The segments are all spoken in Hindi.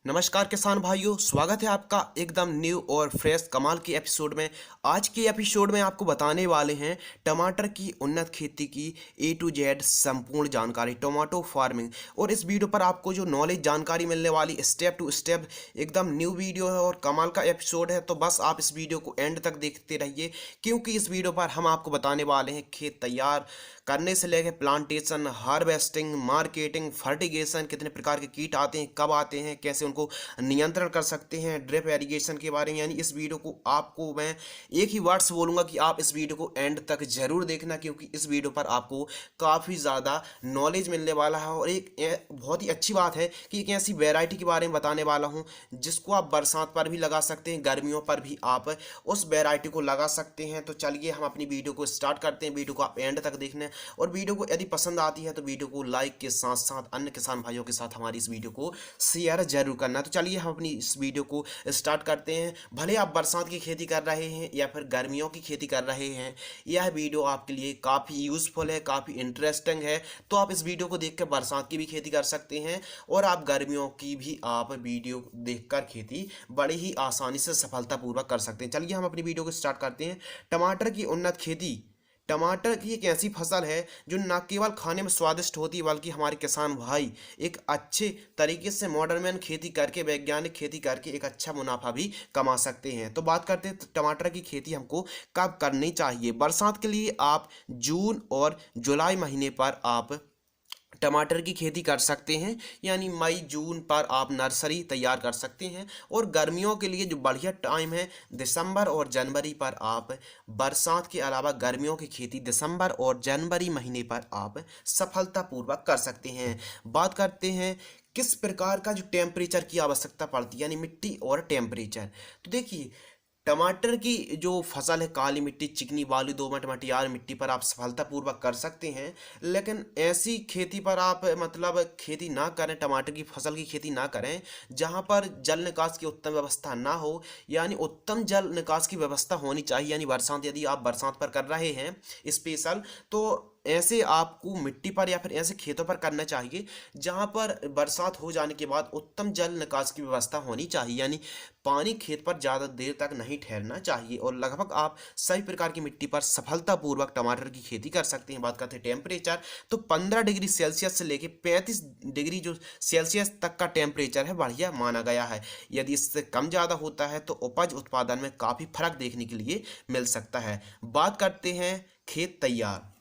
नमस्कार किसान भाइयों, स्वागत है आपका एकदम न्यू और फ्रेश कमाल की एपिसोड में। आज के एपिसोड में आपको बताने वाले हैं टमाटर की उन्नत खेती की ए टू जेड संपूर्ण जानकारी, टोमेटो फार्मिंग। और इस वीडियो पर आपको जो नॉलेज जानकारी मिलने वाली स्टेप टू स्टेप एकदम न्यू वीडियो है और कमाल का एपिसोड है। तो बस आप इस वीडियो को एंड तक देखते रहिए, क्योंकि इस वीडियो पर हम आपको बताने वाले हैं खेत तैयार करने से लेकर प्लांटेशन, हार्वेस्टिंग, मार्केटिंग, फर्टिगेशन, कितने प्रकार के कीट आते हैं, कब आते हैं, कैसे उनको नियंत्रण कर सकते हैं, ड्रिप एरीगेशन के बारे में। यानी इस वीडियो को आपको मैं एक ही वर्ड से बोलूँगा कि आप इस वीडियो को एंड तक जरूर देखना, क्योंकि इस वीडियो पर आपको काफ़ी ज़्यादा नॉलेज मिलने वाला है। और एक बहुत ही अच्छी बात है कि एक ऐसी वेराइटी के बारे में बताने वाला हूँ जिसको आप बरसात पर भी लगा सकते हैं, गर्मियों पर भी आप उस वेराइटी को लगा सकते हैं। तो चलिए हम अपनी वीडियो को स्टार्ट करते हैं। वीडियो को आप एंड तक देखना, और वीडियो को यदि पसंद आती है तो वीडियो को लाइक के साथ साथ अन्य किसान भाइयों के साथ हमारी इस वीडियो को शेयर जरूर करना। तो चलिए हम अपनी इस वीडियो को स्टार्ट करते हैं। भले आप बरसात की खेती कर रहे हैं या फिर गर्मियों की खेती कर रहे हैं, यह वीडियो आपके लिए काफ़ी यूज़फुल है, काफ़ी इंटरेस्टिंग है। तो आप इस वीडियो को देखकर बरसात की भी खेती कर सकते हैं और आप गर्मियों की भी आप वीडियो देखकर खेती बड़ी ही आसानी से सफलतापूर्वक कर सकते हैं। चलिए हम अपनी वीडियो को स्टार्ट करते हैं। टमाटर की उन्नत खेती। टमाटर की एक ऐसी फसल है जो न केवल खाने में स्वादिष्ट होती है, बल्कि हमारे किसान भाई एक अच्छे तरीके से मॉडर्न मैन खेती करके, वैज्ञानिक खेती करके एक अच्छा मुनाफा भी कमा सकते हैं। तो बात करते हैं टमाटर की खेती हमको कब करनी चाहिए। बरसात के लिए आप जून और जुलाई महीने पर आप टमाटर की खेती कर सकते हैं, यानी मई जून पर आप नर्सरी तैयार कर सकते हैं। और गर्मियों के लिए जो बढ़िया टाइम है दिसंबर और जनवरी पर आप बरसात के अलावा गर्मियों की खेती दिसंबर और जनवरी महीने पर आप सफलतापूर्वक कर सकते हैं। बात करते हैं किस प्रकार का जो टेम्परेचर की आवश्यकता पड़ती है, यानी मिट्टी और टेम्परेचर। तो देखिए, टमाटर की जो फसल है काली मिट्टी, चिकनी बालू, दोमट मटियार मिट्टी पर आप सफलतापूर्वक कर सकते हैं। लेकिन ऐसी खेती पर आप मतलब खेती ना करें, टमाटर की फसल की खेती ना करें जहां पर जल निकास की उत्तम व्यवस्था ना हो। यानी उत्तम जल निकास की व्यवस्था होनी चाहिए। यानी बरसात, यदि आप बरसात पर कर रहे हैं स्पेशल, तो ऐसे आपको मिट्टी पर या फिर ऐसे खेतों पर करना चाहिए जहां पर बरसात हो जाने के बाद उत्तम जल निकास की व्यवस्था होनी चाहिए। यानी पानी खेत पर ज़्यादा देर तक नहीं ठहरना चाहिए, और लगभग आप सभी प्रकार की मिट्टी पर सफलतापूर्वक टमाटर की खेती कर सकते हैं। बात करते हैं टेम्परेचर, तो 15 डिग्री सेल्सियस से लेकर 35 डिग्री जो सेल्सियस तक का टेम्परेचर है बढ़िया माना गया है। यदि इससे कम ज़्यादा होता है तो उपज उत्पादन में काफ़ी फर्क देखने के लिए मिल सकता है। बात करते हैं खेत तैयार,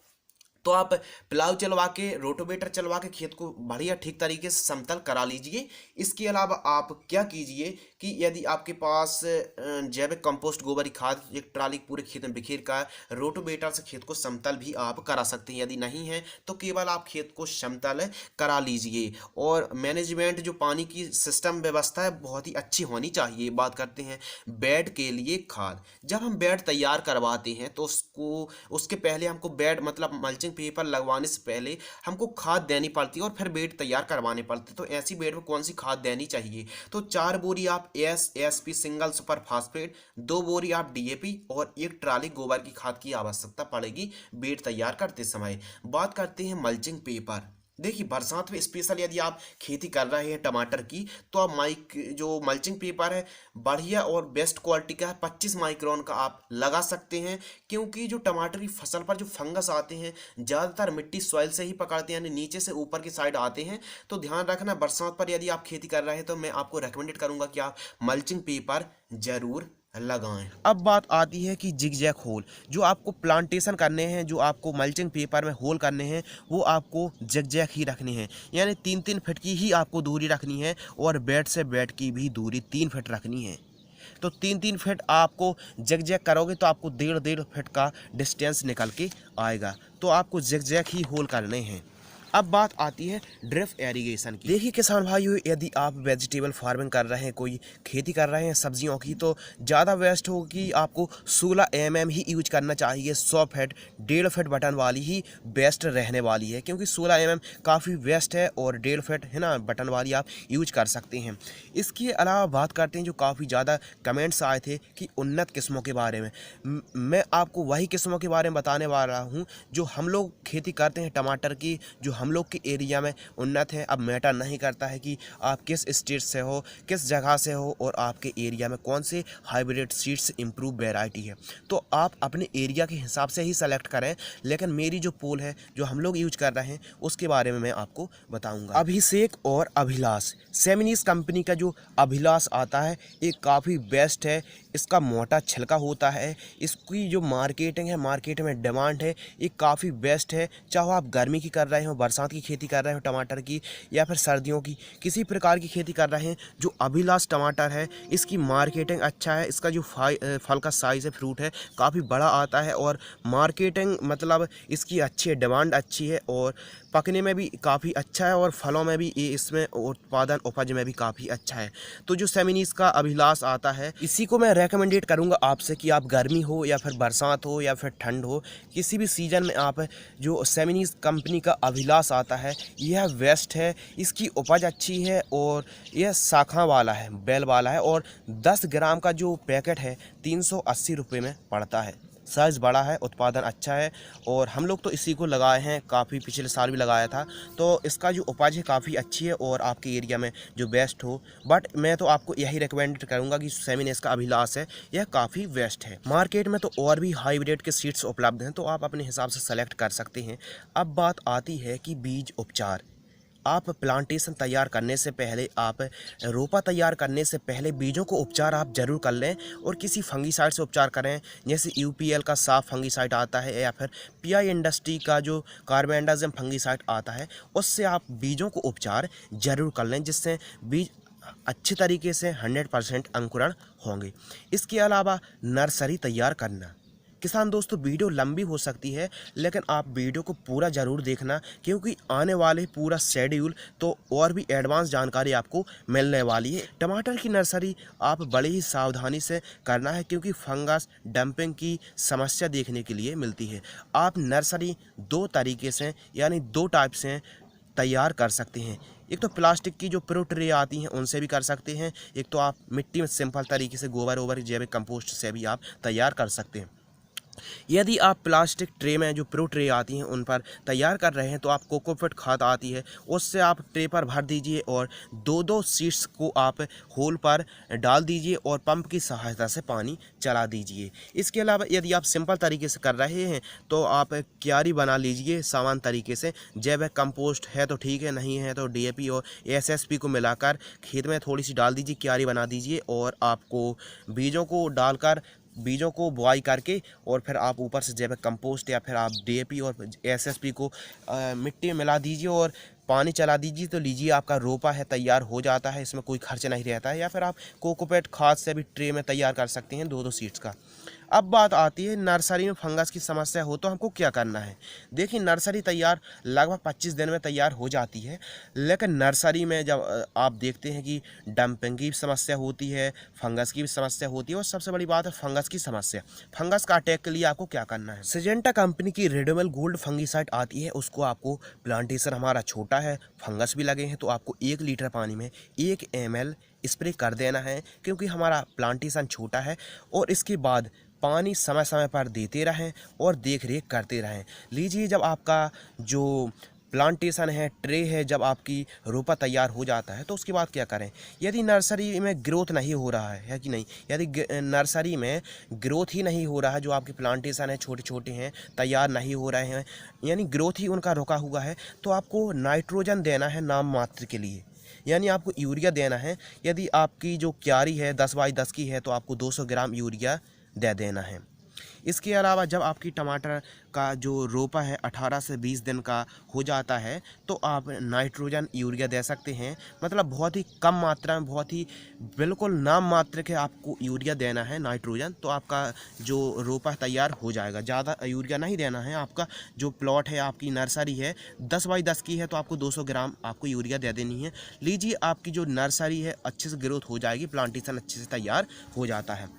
तो आप प्लाव चलवा के, रोटोवेटर चलवा के खेत को बढ़िया ठीक तरीके से समतल करा लीजिए। इसके अलावा आप क्या कीजिए कि यदि आपके पास जैविक कंपोस्ट गोबर की खाद एक ट्राली पूरे खेत में बिखेर कर रोटोवेटर से खेत को समतल भी आप करा सकते हैं। यदि नहीं है तो केवल आप खेत को समतल करा लीजिए। और मैनेजमेंट जो पानी की सिस्टम व्यवस्था है बहुत ही अच्छी होनी चाहिए। बात करते हैं बेड के लिए खाद। जब हम बेड तैयार करवाते हैं तो उसके पहले हमको बेड मतलब मल्चिंग पेपर लगवाने से पहले हमको खाद देनी पड़ती है और फिर बेड तैयार करवाने पड़ते हैं। तो ऐसी बेड में कौन सी खाद देनी चाहिए? तो 4 बोरी आप एसएसपी सिंगल सुपर फास्फेट, 2 बोरी आप डीएपी और 1 ट्राली गोबर की खाद की आवश्यकता पड़ेगी बेड तैयार करते समय। बात करते हैं मल्चिंग पेपर। देखिए, बरसात में स्पेशल यदि आप खेती कर रहे हैं टमाटर की, तो आप जो मल्चिंग पेपर है बढ़िया और बेस्ट क्वालिटी का है, 25 माइक्रोन का आप लगा सकते हैं। क्योंकि जो टमाटर की फसल पर जो फंगस आते हैं ज़्यादातर मिट्टी सॉइल से ही पकड़ते हैं, यानी नीचे से ऊपर की साइड आते हैं। तो ध्यान रखना, बरसात पर यदि आप खेती कर रहे हैं तो मैं आपको रेकमेंडेड करूंगा कि आप मल्चिंग पेपर जरूर लगाएं। अब बात आती है कि जिगजैग होल। जो आपको प्लांटेशन करने हैं, जो आपको मल्चिंग पेपर में होल करने हैं, वो आपको जिगजैग ही रखने हैं। यानी 3-3 फीट की ही आपको दूरी रखनी है, और बेड से बेड की भी दूरी 3 फीट रखनी है। तो 3-3 फीट आपको जिगजैग करोगे तो आपको 1.5-1.5 फीट का डिस्टेंस निकल के आएगा। तो आपको जिगजैग ही होल करने हैं। अब बात आती है ड्रिप एरीगेशन की। देखिए किसान भाइयों, यदि आप वेजिटेबल फार्मिंग कर रहे हैं, कोई खेती कर रहे हैं सब्जियों की, तो ज़्यादा बेस्ट होगी आपको 16 mm ही यूज करना चाहिए। 100 फीट 1.5 फीट बटन वाली ही बेस्ट रहने वाली है, क्योंकि 16 mm काफ़ी बेस्ट है, और 1.5 फीट है ना बटन वाली आप यूज कर सकते हैं। इसके अलावा बात करते हैं, जो काफ़ी ज़्यादा कमेंट्स आए थे कि उन्नत किस्मों के बारे में, मैं आपको वही किस्मों के बारे में बताने वाला हूँ जो हम लोग खेती करते हैं टमाटर की, जो हम हम लोग के एरिया में उन्नत है। अब मैटर नहीं करता है कि आप किस स्टेट से हो, किस जगह से हो और आपके एरिया में कौन से हाइब्रिड सीड्स इम्प्रूव वैरायटी है, तो आप अपने एरिया के हिसाब से ही सेलेक्ट करें। लेकिन मेरी जो पोल है जो हम लोग यूज कर रहे हैं उसके बारे में मैं आपको बताऊंगा। अभिषेक और अभिलाष, सेमिनिस कंपनी का जो अभिलाष आता है ये काफ़ी बेस्ट है। इसका मोटा छिलका होता है, इसकी जो मार्केटिंग है, मार्केट में डिमांड है, ये काफ़ी बेस्ट है। चाहे आप गर्मी की कर रहे हो, बरसात की खेती कर रहे हो टमाटर की, या फिर सर्दियों की किसी प्रकार की खेती कर रहे हैं, जो अभिलाष टमाटर है इसकी मार्केटिंग अच्छा है। इसका जो फल का साइज़ है, फ्रूट है, काफ़ी बड़ा आता है और मार्केटिंग मतलब इसकी अच्छी है, डिमांड अच्छी है और पकने में भी काफ़ी अच्छा है और फलों में भी ये इसमें उत्पादन उपज में भी काफ़ी अच्छा है। तो जो सेमिनिस का अभिलाष आता है इसी को मैं रेकमेंडेड करूंगा आपसे कि आप गर्मी हो या फिर बरसात हो या फिर ठंड हो, किसी भी सीज़न में आप जो सेमिनिस कंपनी का अभिलाष आता है यह बेस्ट है। इसकी उपज अच्छी है और यह शाखा वाला है, बेल वाला है और 10 ग्राम का जो पैकेट है 380 रुपये में पड़ता है। साइज़ बड़ा है, उत्पादन अच्छा है और हम लोग तो इसी को लगाए हैं, काफ़ी पिछले साल भी लगाया था। तो इसका जो उपज है काफ़ी अच्छी है और आपके एरिया में जो बेस्ट हो। बट मैं तो आपको यही रिकमेंड करूंगा कि सेमिनिस का अभिलाष है यह काफ़ी बेस्ट है। मार्केट में तो और भी हाइब्रिड के सीड्स उपलब्ध हैं, तो आप अपने हिसाब से सेलेक्ट कर सकते हैं। अब बात आती है कि बीज उपचार। आप प्लांटेशन तैयार करने से पहले, आप रोपा तैयार करने से पहले बीजों को उपचार आप ज़रूर कर लें और किसी फंगीसाइड से उपचार करें। जैसे यूपीएल का साफ फंगीसाइड आता है या फिर पीआई इंडस्ट्री का जो कार्बेंडाजिम फंगीसाइड आता है, उससे आप बीजों को उपचार ज़रूर कर लें, जिससे बीज अच्छे तरीके से 100% अंकुरण होंगे। इसके अलावा नर्सरी तैयार करना। किसान दोस्तों, वीडियो लंबी हो सकती है लेकिन आप वीडियो को पूरा ज़रूर देखना, क्योंकि आने वाले पूरा शेड्यूल तो और भी एडवांस जानकारी आपको मिलने वाली है। टमाटर की नर्सरी आप बड़ी ही सावधानी से करना है, क्योंकि फंगस डंपिंग की समस्या देखने के लिए मिलती है। आप नर्सरी 2 तरीके से यानी 2 टाइप से तैयार कर सकते हैं। एक तो प्लास्टिक की जो प्रो ट्रे आती हैं उनसे भी कर सकते हैं, एक तो आप मिट्टी में सिंपल तरीके से गोबर ओबर जैविक कंपोस्ट से भी आप तैयार कर सकते हैं। यदि आप प्लास्टिक ट्रे में जो प्रो ट्रे आती हैं उन पर तैयार कर रहे हैं तो आप कोकोपीट खाद आती है उससे आप ट्रे पर भर दीजिए और 2-2 सीड्स को आप होल पर डाल दीजिए और पंप की सहायता से पानी चला दीजिए। इसके अलावा यदि आप सिंपल तरीके से कर रहे हैं तो आप क्यारी बना लीजिए सामान तरीके से। जैविक कंपोस्ट है तो ठीक है, नहीं है तो डीएपी और एसएसपी को मिलाकर खेत में थोड़ी सी डाल दीजिए, क्यारी बना दीजिए और आपको बीजों को डालकर बीजों को बुआई करके और फिर आप ऊपर से जैविक कंपोस्ट या फिर आप डीएपी और एसएसपी को मिट्टी में मिला दीजिए और पानी चला दीजिए, तो लीजिए आपका रोपा है तैयार हो जाता है। इसमें कोई खर्च नहीं रहता है। या फिर आप कोकोपीट खाद से भी ट्रे में तैयार कर सकते हैं 2-2 सीड्स का। अब बात आती है नर्सरी में फंगस की समस्या हो तो हमको क्या करना है। देखिए, नर्सरी तैयार लगभग 25 दिन में तैयार हो जाती है, लेकिन नर्सरी में जब आप देखते हैं कि डंपिंग की समस्या होती है, फंगस की भी समस्या होती है और सबसे बड़ी बात है फंगस की समस्या। फंगस का अटैक के लिए आपको क्या करना है, सिजेंटा कंपनी की रेडोमल गोल्ड फंगीसाइड आती है, उसको आपको, प्लांटेशन हमारा छोटा है, फंगस भी लगे हैं, तो आपको 1 लीटर पानी में 1 ml स्प्रे कर देना है, क्योंकि हमारा प्लांटेशन छोटा है। और इसके बाद पानी समय समय पर देते रहें और देख रेख करते रहें। लीजिए, जब आपका जो प्लांटेशन है, ट्रे है, जब आपकी रोपा तैयार हो जाता है तो उसके बाद क्या करें। यदि नर्सरी में ग्रोथ नहीं हो रहा है कि नहीं, यदि नर्सरी में ग्रोथ ही नहीं हो रहा है, जो आपके प्लांटेशन है छोटे छोटे हैं, तैयार नहीं हो रहे हैं, यानी ग्रोथ ही उनका रुका हुआ है, तो आपको नाइट्रोजन देना है नाम मात्र के लिए, यानी आपको यूरिया देना है। यदि आपकी जो क्यारी है 10x10 की है तो आपको 200 ग्राम यूरिया दे देना है। इसके अलावा जब आपकी टमाटर का जो रोपा है 18 से 20 दिन का हो जाता है तो आप नाइट्रोजन यूरिया दे सकते हैं। मतलब बहुत ही कम मात्रा में, बहुत ही बिल्कुल नाम मात्र के आपको यूरिया देना है नाइट्रोजन, तो आपका जो रोपा तैयार हो जाएगा। ज़्यादा यूरिया नहीं देना है। आपका जो प्लॉट है, आपकी नर्सरी है 10x10 की है तो आपको 200 ग्राम आपको यूरिया दे देनी है। लीजिए, आपकी जो नर्सरी है अच्छे से ग्रोथ हो जाएगी, प्लांटेशन अच्छे से तैयार हो जाता है।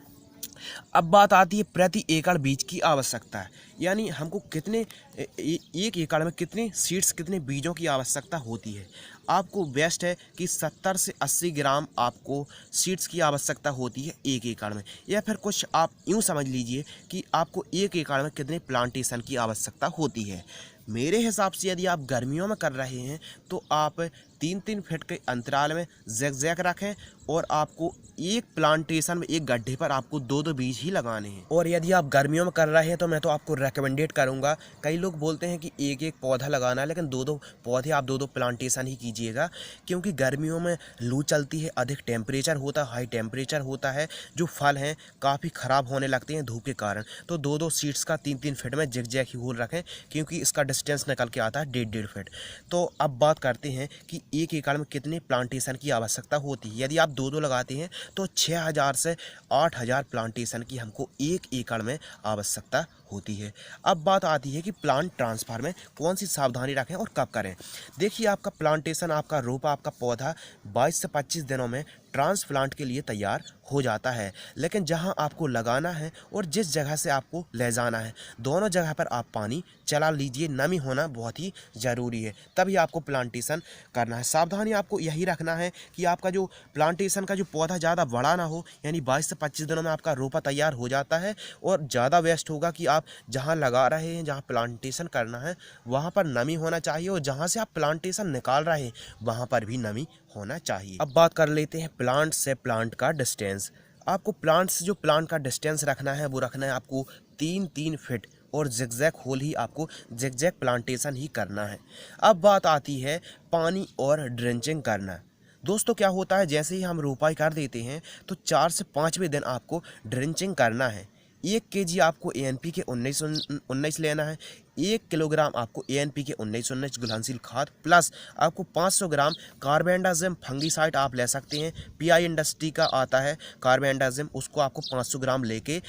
अब बात आती है प्रति एकड़ बीज की आवश्यकता है, यानी हमको कितने 1 एकड़ में कितने सीड्स, कितने बीजों की आवश्यकता होती है। आपको बेस्ट है कि 70 से 80 ग्राम आपको सीड्स की आवश्यकता होती है 1 एकड़ में, या फिर कुछ आप यूँ समझ लीजिए कि आपको 1 एकड़ में कितने प्लांटेशन की आवश्यकता होती है। मेरे हिसाब से यदि आप गर्मियों में कर रहे हैं तो आप 3-3 फीट के अंतराल में जैक रखें और आपको एक प्लांटेशन में एक गड्ढे पर आपको 2-2 बीज ही लगाने हैं। और यदि आप गर्मियों में कर रहे हैं तो मैं तो आपको रेकमेंडेड करूंगा, कई लोग बोलते हैं कि एक एक पौधा लगाना है, लेकिन 2-2 पौधे आप 2-2 प्लांटेशन ही कीजिएगा, क्योंकि गर्मियों में लू चलती है, अधिक टेम्परेचर होता है, हाई टेम्परेचर होता है, जो फल हैं काफ़ी ख़राब होने लगते हैं धूप के कारण। तो 2-2 सीड्स का 3-3 फीट में जिग ही होल रखें, क्योंकि इसका डिस्टेंस निकल के आता है 1.5 फीट। तो अब बात करते हैं कि 1 एकड़ में कितने प्लांटेशन की आवश्यकता होती है। यदि आप 2-2 लगाते हैं तो 6000 से 8000 प्लांटेशन की हमको 1 एकड़ में आवश्यकता होती है। अब बात आती है कि प्लांट ट्रांसफर में कौन सी सावधानी रखें और कब करें। देखिए, आपका प्लांटेशन, आपका रोपा, आपका पौधा 22 से 25 दिनों में ट्रांसप्लांट के लिए तैयार हो जाता है, लेकिन जहां आपको लगाना है और जिस जगह से आपको ले जाना है, दोनों जगह पर आप पानी चला लीजिए। नमी होना बहुत ही ज़रूरी है, तभी आपको प्लांटेशन करना है। सावधानी आपको यही रखना है कि आपका जो प्लांटेशन का जो पौधा ज़्यादा बड़ा ना हो, यानी 22 से 25 दिनों में आपका रोपा तैयार हो जाता है। और ज़्यादा वेस्ट होगा कि आप जहाँ लगा रहे हैं, जहाँ प्लांटेशन करना है, वहाँ पर नमी होना चाहिए, और जहाँ से आप प्लांटेशन निकाल रहे हैं वहाँ पर भी नमी होना चाहिए। अब बात कर लेते हैं प्लांट से प्लांट का डिस्टेंस। आपको प्लांट से जो प्लांट का डिस्टेंस रखना है वो रखना है आपको 3-3 फीट, और जिगजैग होल ही आपको जिगजैग प्लांटेशन ही करना है। अब बात आती है पानी और ड्रेंचिंग करना। दोस्तों, क्या होता है, जैसे ही हम रोपाई कर देते हैं तो 4 से 5वें दिन आपको ड्रेंचिंग करना है। 1 kg आपको ANPK 19 लेना है। 1 किलोग्राम आपको ANPK 19 घुलनशील खाद प्लस आपको 500 ग्राम कार्बेंडाजिम फंगीसाइड आप ले सकते हैं। PI इंडस्ट्री का आता है कार्बेंडाजिम, उसको आपको 500 ग्राम लेके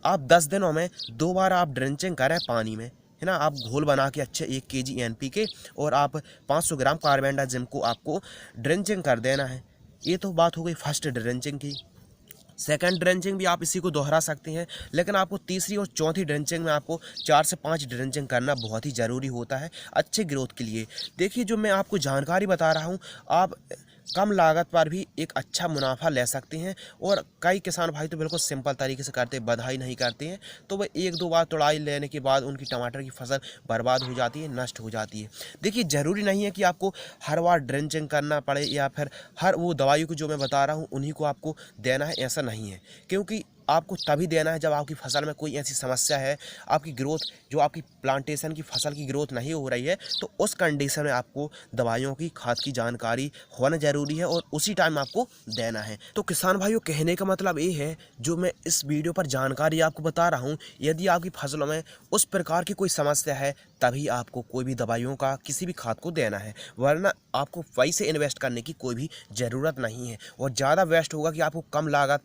आप 10 दिनों में 2 बार आप ड्रेंचिंग करें पानी में, है ना। आप घोल बना के अच्छे 1 kg ANPK और आप 500 ग्राम कार्बेंडाजिम को आपको ड्रेंचिंग कर देना है। ये तो बात हो गई फर्स्ट ड्रेंचिंग की। सेकंड ड्रेंचिंग भी आप इसी को दोहरा सकते हैं, लेकिन आपको तीसरी और चौथी ड्रेंचिंग में आपको 4 से 5 ड्रेंचिंग करना बहुत ही ज़रूरी होता है अच्छे ग्रोथ के लिए। देखिए, जो मैं आपको जानकारी बता रहा हूँ, आप कम लागत पर भी एक अच्छा मुनाफा ले सकते हैं। और कई किसान भाई तो बिल्कुल सिंपल तरीके से करते हैं, बधाई नहीं करते हैं, तो वह 1-2 बार तुड़ाई लेने के बाद उनकी टमाटर की फसल बर्बाद हो जाती है, नष्ट हो जाती है। देखिए, ज़रूरी नहीं है कि आपको हर बार ड्रेंचिंग करना पड़े या फिर हर वो दवाइयों को जो मैं बता रहा हूँ उन्हीं को आपको देना है, ऐसा नहीं है। क्योंकि आपको तभी देना है जब आपकी फसल में कोई ऐसी समस्या है, आपकी ग्रोथ, जो आपकी प्लांटेशन की फसल की ग्रोथ नहीं हो रही है, तो उस कंडीशन में आपको दवाइयों की, खाद की जानकारी होना ज़रूरी है और उसी टाइम आपको देना है। तो किसान भाइयों, कहने का मतलब ये है, जो मैं इस वीडियो पर जानकारी आपको बता रहा हूँ, यदि आपकी फसलों में उस प्रकार की कोई समस्या है तभी आपको कोई भी दवाइयों का, किसी भी खाद को देना है, वरना आपको पैसे इन्वेस्ट करने की कोई भी ज़रूरत नहीं है। और ज़्यादा वेस्ट होगा कि आपको कम लागत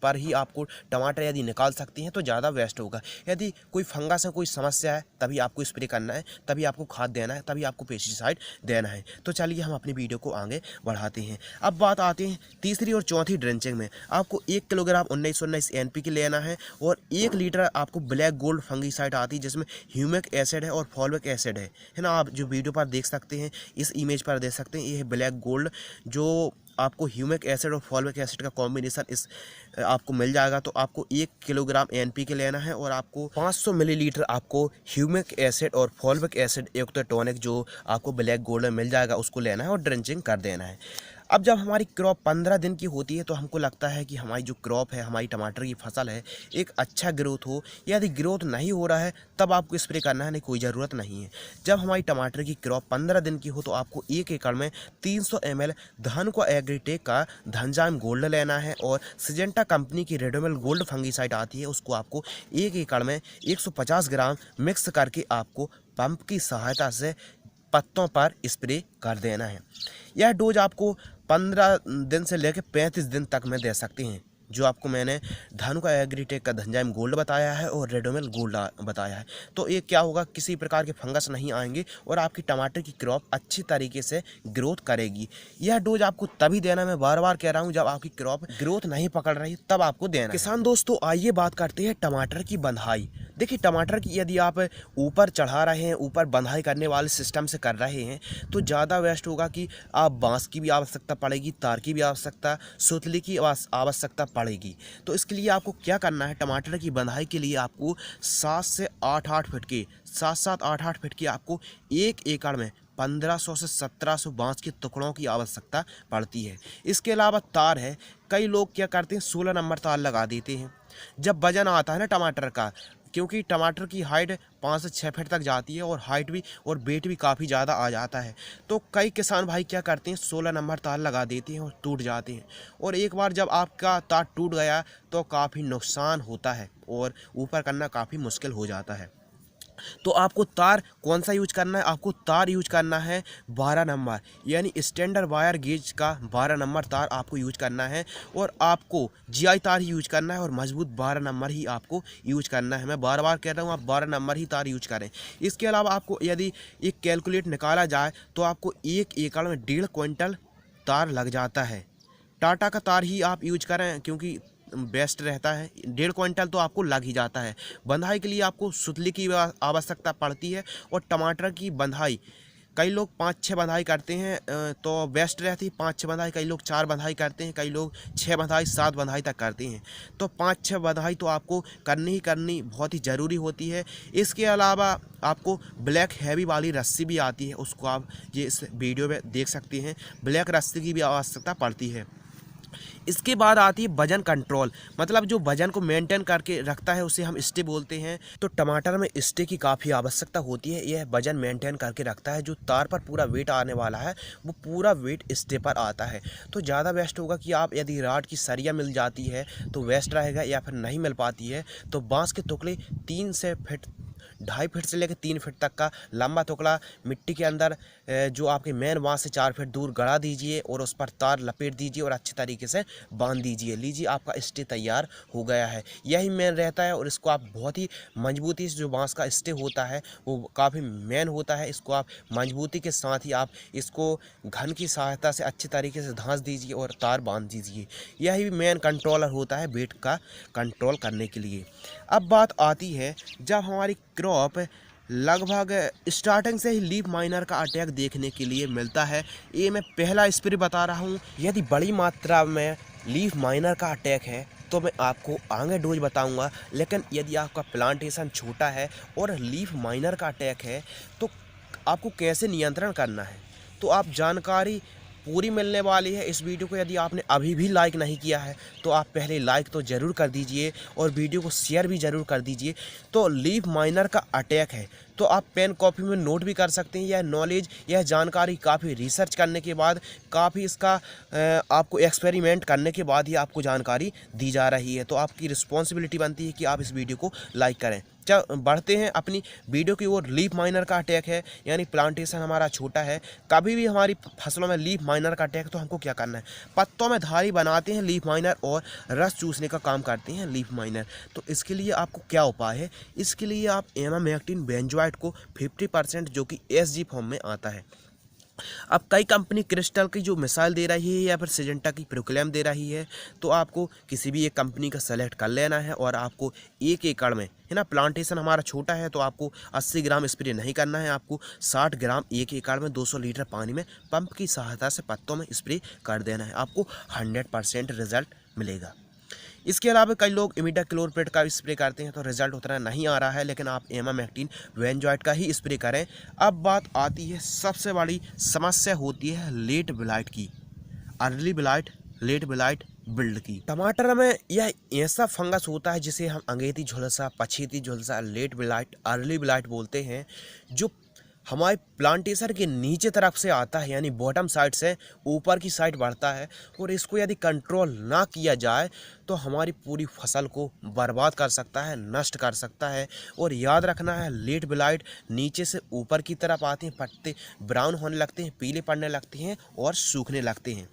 पर ही आपको टमाटर यदि निकाल सकती हैं तो ज़्यादा वेस्ट होगा। यदि कोई फंगस है, कोई समस्या है, तभी आपको स्प्रे करना है, तभी आपको खाद देना है, तभी आपको पेस्टिसाइड देना है। तो चलिए हम अपनी वीडियो को आगे बढ़ाते हैं। अब बात आती है तीसरी और चौथी ड्रेंचिंग में। आपको 1 किलोग्राम 19 NPK लेना है और 1 लीटर आपको ब्लैक गोल्ड फंगीसाइड आती है, जिसमें ह्यूमिक एसिड है और फॉलिक एसिड है ना। आप जो वीडियो पर देख सकते हैं, इस इमेज पर देख सकते हैं, ये है ब्लैक गोल्ड, जो आपको ह्यूमिक एसिड और फॉलिक एसिड का कॉम्बिनेशन इस आपको मिल जाएगा। तो आपको 1 किलोग्राम ANPK लेना है और आपको 500 मिलीलीटर आपको ह्यूमिक एसिड और फॉलिक एसिड युक्त टॉनिक जो आपको ब्लैक गोल्ड में मिल जाएगा उसको लेना है और ड्रेंचिंग कर देना है। अब जब हमारी क्रॉप 15 दिन की होती है तो हमको लगता है कि हमारी जो क्रॉप है, हमारी टमाटर की फसल है, एक अच्छा ग्रोथ हो। यदि ग्रोथ नहीं हो रहा है तब आपको स्प्रे करना है, नहीं, कोई ज़रूरत नहीं है। जब हमारी टमाटर की क्रॉप 15 दिन की हो तो आपको 1 एकड़ में 300 ml धानुका एग्रीटेक का धनजाइम गोल्ड लेना है और सिजेंटा कंपनी की रेडोमिल गोल्ड फंगीसाइड आती है, उसको आपको 1 एकड़ में 150 ग्राम मिक्स करके आपको पंप की सहायता से पत्तों पर स्प्रे कर देना है। यह डोज आपको 15 दिन से लेकर 35 दिन तक में दे सकते हैं, जो आपको मैंने धानुका एग्रीटेक का धनजाइम गोल्ड बताया है और रेडोमिल गोल्ड बताया है। तो ये क्या होगा, किसी प्रकार के फंगस नहीं आएंगे और आपकी टमाटर की क्रॉप अच्छी तरीके से ग्रोथ करेगी। यह डोज आपको तभी देना, मैं बार बार कह रहा हूँ, जब आपकी क्रॉप ग्रोथ नहीं पकड़ रही तब आपको देना। किसान दोस्तों, आइए बात करते हैं टमाटर की बंधाई। देखिए टमाटर की यदि आप ऊपर चढ़ा रहे हैं, ऊपर बंधाई करने वाले सिस्टम से कर रहे हैं तो ज़्यादा बेस्ट होगा कि आप बांस की भी आवश्यकता पड़ेगी, तार की भी आवश्यकता, सुतली की आवश्यकता पड़ेगी। तो इसके लिए आपको क्या करना है, टमाटर की बंधाई के लिए आपको 7 से 8 फीट की आपको 1 एकड़ में 1500 से 1700 बांस के टुकड़ों की आवश्यकता पड़ती है। इसके अलावा तार है, कई लोग क्या करते हैं 16 नंबर तार लगा देते हैं। जब वजन आता है ना टमाटर का, क्योंकि टमाटर की हाइट 5 से 6 फीट तक जाती है और हाइट भी और वेट भी काफ़ी ज़्यादा आ जाता है, तो कई किसान भाई क्या करते हैं 16 नंबर तार लगा देते हैं और टूट जाते हैं। और एक बार जब आपका तार टूट गया तो काफ़ी नुकसान होता है और ऊपर करना काफ़ी मुश्किल हो जाता है। तो आपको तार कौन सा यूज करना है, आपको तार यूज करना है 12 नंबर, यानी स्टैंडर्ड वायर गेज का 12 नंबर तार आपको यूज करना है। और आपको जीआई तार ही यूज करना है और मजबूत 12 नंबर ही आपको यूज करना है। मैं बार बार कह रहा हूँ, आप 12 नंबर ही तार यूज करें। इसके अलावा आपको यदि एक कैलकुलेट निकाला जाए तो आपको 1 एकड़ में 1.5 क्विंटल तार लग जाता है। टाटा का तार ही आप यूज करें क्योंकि बेस्ट रहता है। 1.5 क्विंटल तो आपको लग ही जाता है। बंधाई के लिए आपको सुतली की आवश्यकता पड़ती है और टमाटर की बंधाई कई लोग 5-6 बंधाई करते हैं तो बेस्ट रहती है 5-6 बंधाई। कई लोग 4 बंधाई करते हैं, कई लोग 6 बंधाई 7 बंधाई तक करते हैं। तो 5-6 बंधाई तो आपको करनी ही करनी बहुत ही ज़रूरी होती है। इसके अलावा आपको ब्लैक हैवी वाली रस्सी भी आती है, उसको आप ये इस वीडियो में देख सकते हैं। ब्लैक रस्सी की भी आवश्यकता पड़ती है। इसके बाद आती है वजन कंट्रोल, मतलब जो वजन को मेंटेन करके रखता है उसे हम स्टे बोलते हैं। तो टमाटर में स्टे की काफ़ी आवश्यकता होती है। यह वजन मेंटेन करके रखता है। जो तार पर पूरा वेट आने वाला है वो पूरा वेट स्टे पर आता है। तो ज़्यादा बेस्ट होगा कि आप यदि राड की सरिया मिल जाती है तो बेस्ट रहेगा, या फिर नहीं मिल पाती है तो बांस के टुकड़े 3 से फीट 2.5 फीट से लेकर 3 फीट तक का लंबा टुकड़ा मिट्टी के अंदर जो आपके मेन बांस से 4 फीट दूर गड़ा दीजिए और उस पर तार लपेट दीजिए और अच्छे तरीके से बांध दीजिए। लीजिए आपका स्टे तैयार हो गया है। यही मेन रहता है और इसको आप बहुत ही मजबूती से, जो बांस का स्टे होता है वो काफ़ी मेन होता है, इसको आप मजबूती के साथ ही आप इसको घन की सहायता से अच्छे तरीके से धांस दीजिए और तार बांध दीजिए। यही मेन कंट्रोलर होता है वेट का कंट्रोल करने के लिए। अब बात आती है जब हमारी क्रॉप लगभग स्टार्टिंग से ही लीफ माइनर का अटैक देखने के लिए मिलता है। ये मैं पहला स्प्रे बता रहा हूँ। यदि बड़ी मात्रा में लीफ माइनर का अटैक है तो मैं आपको आगे डोज बताऊंगा, लेकिन यदि आपका प्लांटेशन छोटा है और लीफ माइनर का अटैक है तो आपको कैसे नियंत्रण करना है, तो आप जानकारी पूरी मिलने वाली है। इस वीडियो को यदि आपने अभी भी लाइक नहीं किया है तो आप पहले लाइक तो ज़रूर कर दीजिए और वीडियो को शेयर भी ज़रूर कर दीजिए। तो लीफ माइनर का अटैक है तो आप पेन कॉपी में नोट भी कर सकते हैं। यह नॉलेज, यह जानकारी काफ़ी रिसर्च करने के बाद, काफ़ी इसका आपको एक्सपेरिमेंट करने के बाद ही आपको जानकारी दी जा रही है। तो आपकी रिस्पॉन्सिबिलिटी बनती है कि आप इस वीडियो को लाइक करें। चल बढ़ते हैं अपनी वीडियो की ओर। लीफ माइनर का अटैक है, यानी प्लांटेशन हमारा छोटा है, कभी भी हमारी फसलों में लीफ माइनर का अटैक, तो हमको क्या करना है, पत्तों में धारी बनाते हैं लीफ माइनर और रस चूसने का काम करते हैं लीफ माइनर। तो इसके लिए आपको क्या उपाय है, इसके लिए आप एमामेक्टिन बेंजोएट को 50% जो कि एसजी फॉर्म में आता है। अब कई कंपनी क्रिस्टल की जो मिसाइल दे रही है या फिर सिजेंटा की प्रोक्लेम दे रही है, तो आपको किसी भी एक कंपनी का सेलेक्ट कर लेना है और आपको 1 एकड़ में, है ना, प्लांटेशन हमारा छोटा है तो आपको 80 ग्राम स्प्रे नहीं करना है, आपको 60 ग्राम 1 एकड़ में 200 लीटर पानी में पंप की सहायता से पत्तों में स्प्रे कर देना है। आपको 100% रिजल्ट मिलेगा। इसके अलावा कई लोग इमिडाक्लोरप्रिड का स्प्रे करते हैं तो रिजल्ट उतना नहीं आ रहा है, लेकिन आप एमामेक्टिन बेंजोएट का ही स्प्रे करें। अब बात आती है, सबसे बड़ी समस्या होती है लेट ब्लाइट की, early blight, late blight, wilt की। टमाटर में यह ऐसा फंगस होता है जिसे हम अंगेती झुलसा, पछेती झुलसा, लेट ब्लाइट, अर्ली ब्लाइट बोलते हैं, जो हमारे प्लांटेशन के नीचे तरफ से आता है, यानी बॉटम साइड से ऊपर की साइड बढ़ता है। और इसको यदि कंट्रोल ना किया जाए तो हमारी पूरी फसल को बर्बाद कर सकता है, नष्ट कर सकता है। और याद रखना है, लेट ब्लाइट नीचे से ऊपर की तरफ आते हैं, पत्ते ब्राउन होने लगते हैं, पीले पड़ने लगते हैं और सूखने लगते हैं।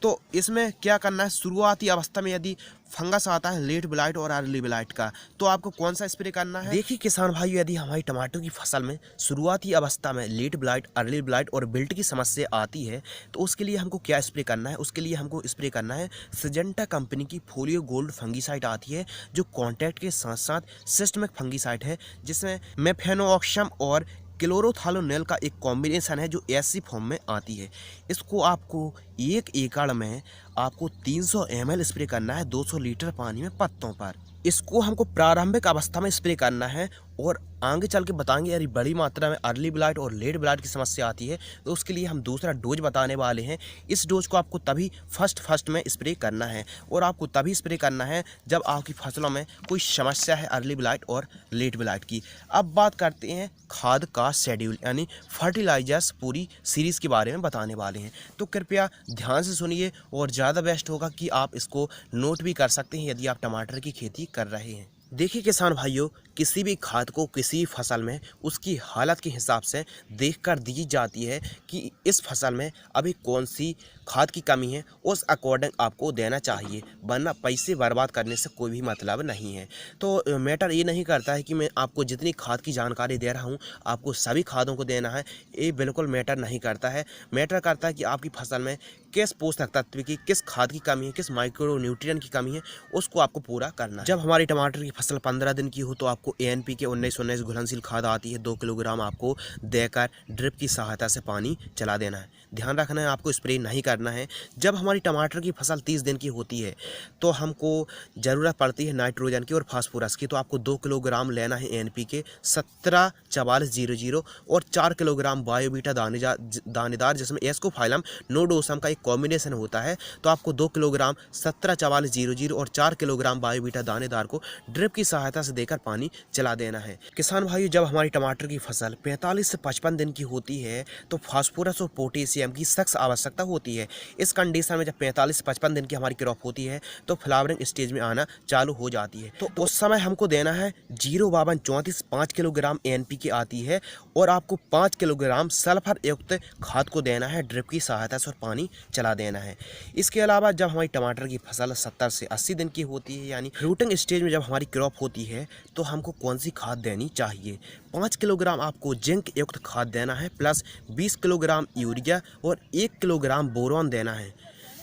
तो इसमें क्या करना है, शुरुआती अवस्था में यदि फंगस आता है लेट ब्लाइट और अर्ली ब्लाइट का, तो आपको कौन सा स्प्रे करना है। देखिए किसान भाई, यदि हमारी टमाटर की फसल में शुरुआती अवस्था में late late blight, early blight और बिल्ट की समस्या आती है तो उसके लिए हमको क्या स्प्रे करना है? उसके लिए हमको स्प्रे करना है सिजेंटा कंपनी की फोलियो गोल्ड फंगीसाइड आती है, जो कॉन्टैक्ट के साथ साथ सिस्टमिक फंगीसाइड है, जिसमें मेफेनोऑक्सम और क्लोरोथालोनेल का एक कॉम्बिनेशन है जो ऐसी फॉर्म में आती है। इसको आपको 1 एकड़ में आपको 300 ml स्प्रे करना है 200 लीटर पानी में पत्तों पर। इसको हमको प्रारंभिक अवस्था में स्प्रे करना है और आगे चल के बताएंगे यदि बड़ी मात्रा में अर्ली ब्लाइट और लेट ब्लाइट की समस्या आती है तो उसके लिए हम दूसरा डोज बताने वाले हैं। इस डोज को आपको तभी फर्स्ट में स्प्रे करना है और आपको तभी स्प्रे करना है जब आपकी फसलों में कोई समस्या है अर्ली ब्लाइट और लेट ब्लाइट की। अब बात करते हैं खाद का शेड्यूल, यानी फर्टिलाइजर्स पूरी सीरीज़ के बारे में बताने वाले हैं, तो कृपया ध्यान से सुनिए और ज़्यादा बेस्ट होगा कि आप इसको नोट भी कर सकते हैं यदि आप टमाटर की खेती कर रहे हैं। देखिए किसान भाइयों, किसी भी खाद को किसी फसल में उसकी हालत के हिसाब से देखकर दी जाती है कि इस फसल में अभी कौन सी खाद की कमी है, उस अकॉर्डिंग आपको देना चाहिए, वरना पैसे बर्बाद करने से कोई भी मतलब नहीं है। तो मैटर ये नहीं करता है कि मैं आपको जितनी खाद की जानकारी दे रहा हूँ आपको सभी खादों को देना है, ये बिल्कुल मैटर नहीं करता है। मैटर करता है कि आपकी फसल में किस पोषक तत्व की, किस खाद की कमी है, किस माइक्रो न्यूट्रिएंट की कमी है, उसको आपको पूरा करना है। जब हमारी टमाटर की फसल 15 दिन की हो तो आपको ANPK 1919 घुलनशील खाद आती है, 2 किलोग्राम आपको देकर ड्रिप की सहायता से पानी चला देना है। ध्यान रखना है आपको स्प्रे नहीं करना है। जब हमारी टमाटर की फसल 30 दिन की होती है तो हमको ज़रूरत पड़ती है नाइट्रोजन की और फास्फोरस की, तो आपको 2 किलोग्राम लेना है ANPK 174400 और 4 किलोग्राम बायोबीटा दानेदार जिसमें एस्कोफाइलम नोडोसम का एक कॉम्बिनेशन होता है, तो आपको 2 किलोग्राम 174400 और 4 किलोग्राम बायोबीटा दानेदार को ड्रिप की सहायता से देकर पानी चला देना है। किसान भाइयों, जब हमारी टमाटर की फसल 45 से 55 दिन की होती है तो फास्फोरस और पोटेशियम की सख्त आवश्यकता होती है। इस कंडीशन में जब 45 से 55 दिन की हमारी क्रॉप होती है तो फ्लावरिंग स्टेज में आना चालू हो जाती है, तो उस समय हमको देना है 05234 5 किलोग्राम ANPK आती है और आपको 5 किलोग्राम सल्फर युक्त खाद को देना है ड्रिप की सहायता से और पानी चला देना है। इसके अलावा जब हमारी टमाटर की फसल 70 से 80 दिन की होती है, यानी फ्रूटिंग स्टेज में जब हमारी क्रॉप होती है, तो हमको कौन सी खाद देनी चाहिए? 5 किलोग्राम आपको जिंक युक्त खाद देना है प्लस 20 किलोग्राम यूरिया और 1 किलोग्राम बोरॉन देना है,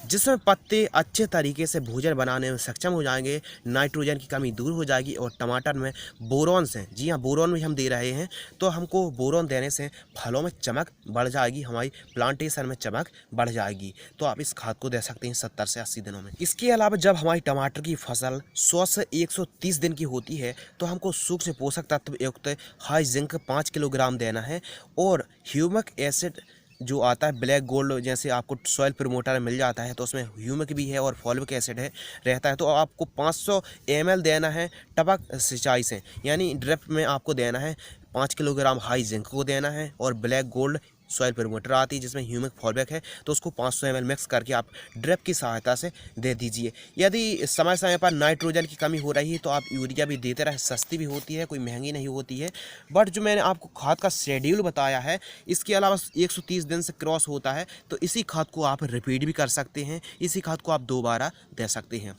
जिसमें पत्ते अच्छे तरीके से भोजन बनाने में सक्षम हो जाएंगे, नाइट्रोजन की कमी दूर हो जाएगी और टमाटर में बोरॉन से, जी हाँ बोरॉन भी हम दे रहे हैं, तो हमको बोरॉन देने से फलों में चमक बढ़ जाएगी, हमारी प्लांटेशन में चमक बढ़ जाएगी। तो आप इस खाद को दे सकते हैं 70 से 80 दिनों में। इसके अलावा जब हमारी टमाटर की फसल 100 से 130 दिन की होती है तो हमको सूक्ष्म पोषक तत्व युक्त हाई जिंक 5 किलोग्राम देना है और ह्यूमिक एसिड जो आता है ब्लैक गोल्ड, जैसे आपको सॉइल प्रमोटर मिल जाता है तो उसमें ह्यूमिक भी है और फॉलिक एसिड है रहता है, तो आपको 500 ml देना है टपक सिंचाई से, यानी ड्रिप में आपको देना है 5 किलोग्राम हाई जिंक को देना है और ब्लैक गोल्ड सॉइल प्रमोटर आती है जिसमें ह्यूमिक फॉलबैक है, तो उसको 500 ml मिक्स करके आप ड्रिप की सहायता से दे दीजिए। यदि समय समय पर नाइट्रोजन की कमी हो रही है तो आप यूरिया भी देते रहे, सस्ती भी होती है, कोई महंगी नहीं होती है। बट जो मैंने आपको खाद का शेड्यूल बताया है, इसके अलावा 130 दिन से क्रॉस होता है तो इसी खाद को आप रिपीट भी कर सकते हैं, इसी खाद को आप दोबारा दे सकते हैं।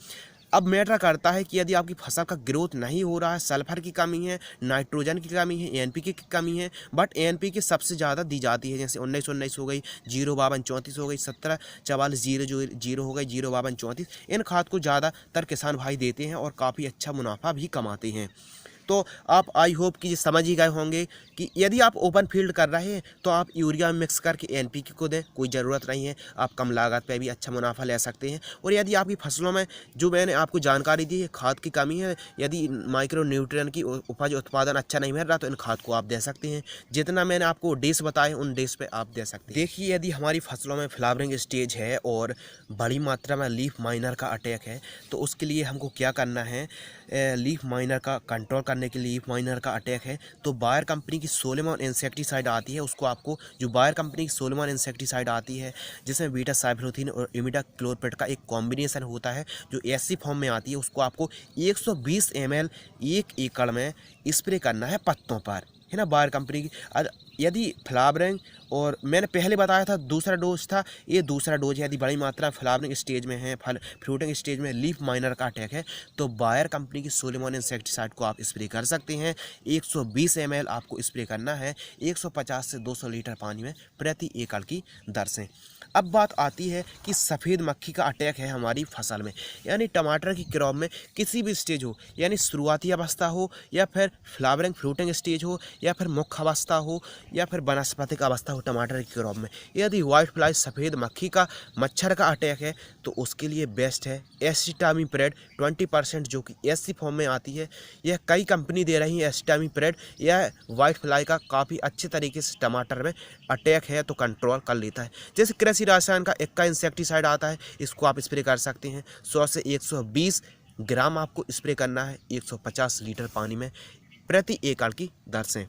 अब मैटर करता है कि यदि आपकी फसल का ग्रोथ नहीं हो रहा है, सल्फर की कमी है, नाइट्रोजन की कमी है, ANPK की कमी है, बट ANPK सबसे ज़्यादा दी जाती है, जैसे 1919 हो गई, 05234 हो गई, 174400 हो गई, 05234, इन खाद को ज़्यादातर किसान भाई देते हैं और काफ़ी अच्छा मुनाफा भी कमाते हैं। तो आप आई होप कि समझ ही गए होंगे कि यदि आप ओपन फील्ड कर रहे हैं तो आप यूरिया मिक्स करके ANPK को दें, कोई ज़रूरत नहीं है, आप कम लागत पे भी अच्छा मुनाफा ले सकते हैं। और यदि आपकी फसलों में जो मैंने आपको जानकारी दी है खाद की कमी है, यदि माइक्रो न्यूट्रिएंट की उपज उत्पादन अच्छा नहीं मिल रहा तो इन खाद को आप दे सकते हैं। जितना मैंने आपको डेज बताए उन डेज पे आप दे सकते हैं। देखिए, यदि हमारी फसलों में फ्लावरिंग स्टेज है और बड़ी मात्रा में लीफ माइनर का अटैक है तो उसके लिए हमको क्या करना है? लीफ माइनर का कंट्रोल करने के लिए, लीफ माइनर का अटैक है तो बायर कंपनी की सोलेमॉन इंसेक्टिसाइड आती है, उसको आपको जो बायर कंपनी की सोलेमॉन इंसेक्टिसाइड आती है जिसमें बीटा साइफ्लोथीन और इमिडाक्लोरप्रिड का एक कॉम्बिनेशन होता है जो ऐसी फॉर्म में आती है, उसको आपको 120 ml 1 एकड़ में स्प्रे करना है पत्तों पर, है ना, बायर कंपनी की। यदि फ्लावरिंग, और मैंने पहले बताया था दूसरा डोज था, ये दूसरा डोज है। यदि बड़ी मात्रा में फ्लावरिंग स्टेज में है, फल फ्रूटिंग स्टेज में लीफ माइनर का अटैक है, तो बायर कंपनी की सोलेमोन इंसेक्टिसाइड को आप स्प्रे कर सकते हैं। 120 ml आपको स्प्रे करना है 150 से 200 लीटर पानी में प्रति एकड़ की दर से। अब बात आती है कि सफ़ेद मक्खी का अटैक है हमारी फसल में, यानी टमाटर की क्रॉप में किसी भी स्टेज हो, यानी शुरुआती अवस्था हो या फिर फ्लावरिंग फ्रूटिंग स्टेज हो या फिर मुख्य अवस्था हो या फिर वनस्पतिक अवस्था हो टमाटर की क्रॉप में, यदि वाइट फ्लाई सफ़ेद मक्खी का मच्छर का अटैक है तो उसके लिए बेस्ट है एसिटामिप्रिड 20%, जो कि एससी फॉर्म में आती है। यह कई कंपनी दे रही है एसिटामिप्रिड। यह वाइट फ्लाई का काफ़ी अच्छे तरीके से टमाटर में अटैक है तो कंट्रोल कर लेता है। जैसे कृषि रसायन का एक का इंसेक्टिसाइड आता है, इसको आप स्प्रे कर सकते हैं। 100 से 120 ग्राम आपको स्प्रे करना है 150 लीटर पानी में प्रति एकड़ की दर से।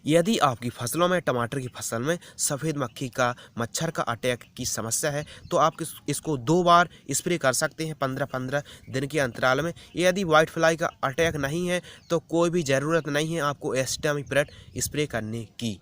यदि आपकी फसलों में, टमाटर की फसल में सफ़ेद मक्खी का मच्छर का अटैक की समस्या है तो आप इसको 2 बार स्प्रे कर सकते हैं 15-15 दिन के अंतराल में। यदि वाइट फ्लाई का अटैक नहीं है तो कोई भी ज़रूरत नहीं है आपको एसिटामिप्रिड स्प्रे करने की।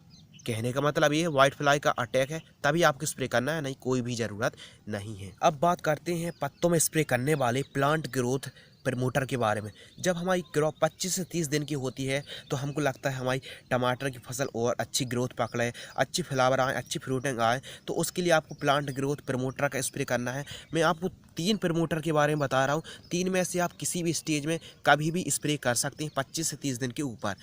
कहने का मतलब ये है वाइट फ्लाई का अटैक है तभी आपको स्प्रे करना है, नहीं कोई भी ज़रूरत नहीं है। अब बात करते हैं पत्तों में स्प्रे करने वाले प्लांट ग्रोथ प्रमोटर के बारे में। जब हमारी क्रॉप 25 से 30 दिन की होती है तो हमको लगता है हमारी टमाटर की फसल और अच्छी ग्रोथ पकड़े, अच्छी फ्लावर आए, अच्छी फ्रूटिंग आए, तो उसके लिए आपको प्लांट ग्रोथ प्रमोटर का स्प्रे करना है। मैं आपको 3 प्रमोटर के बारे में बता रहा हूँ। 3 में से आप किसी भी स्टेज में कभी भी स्प्रे कर सकते हैं 25 से 30 दिन के ऊपर।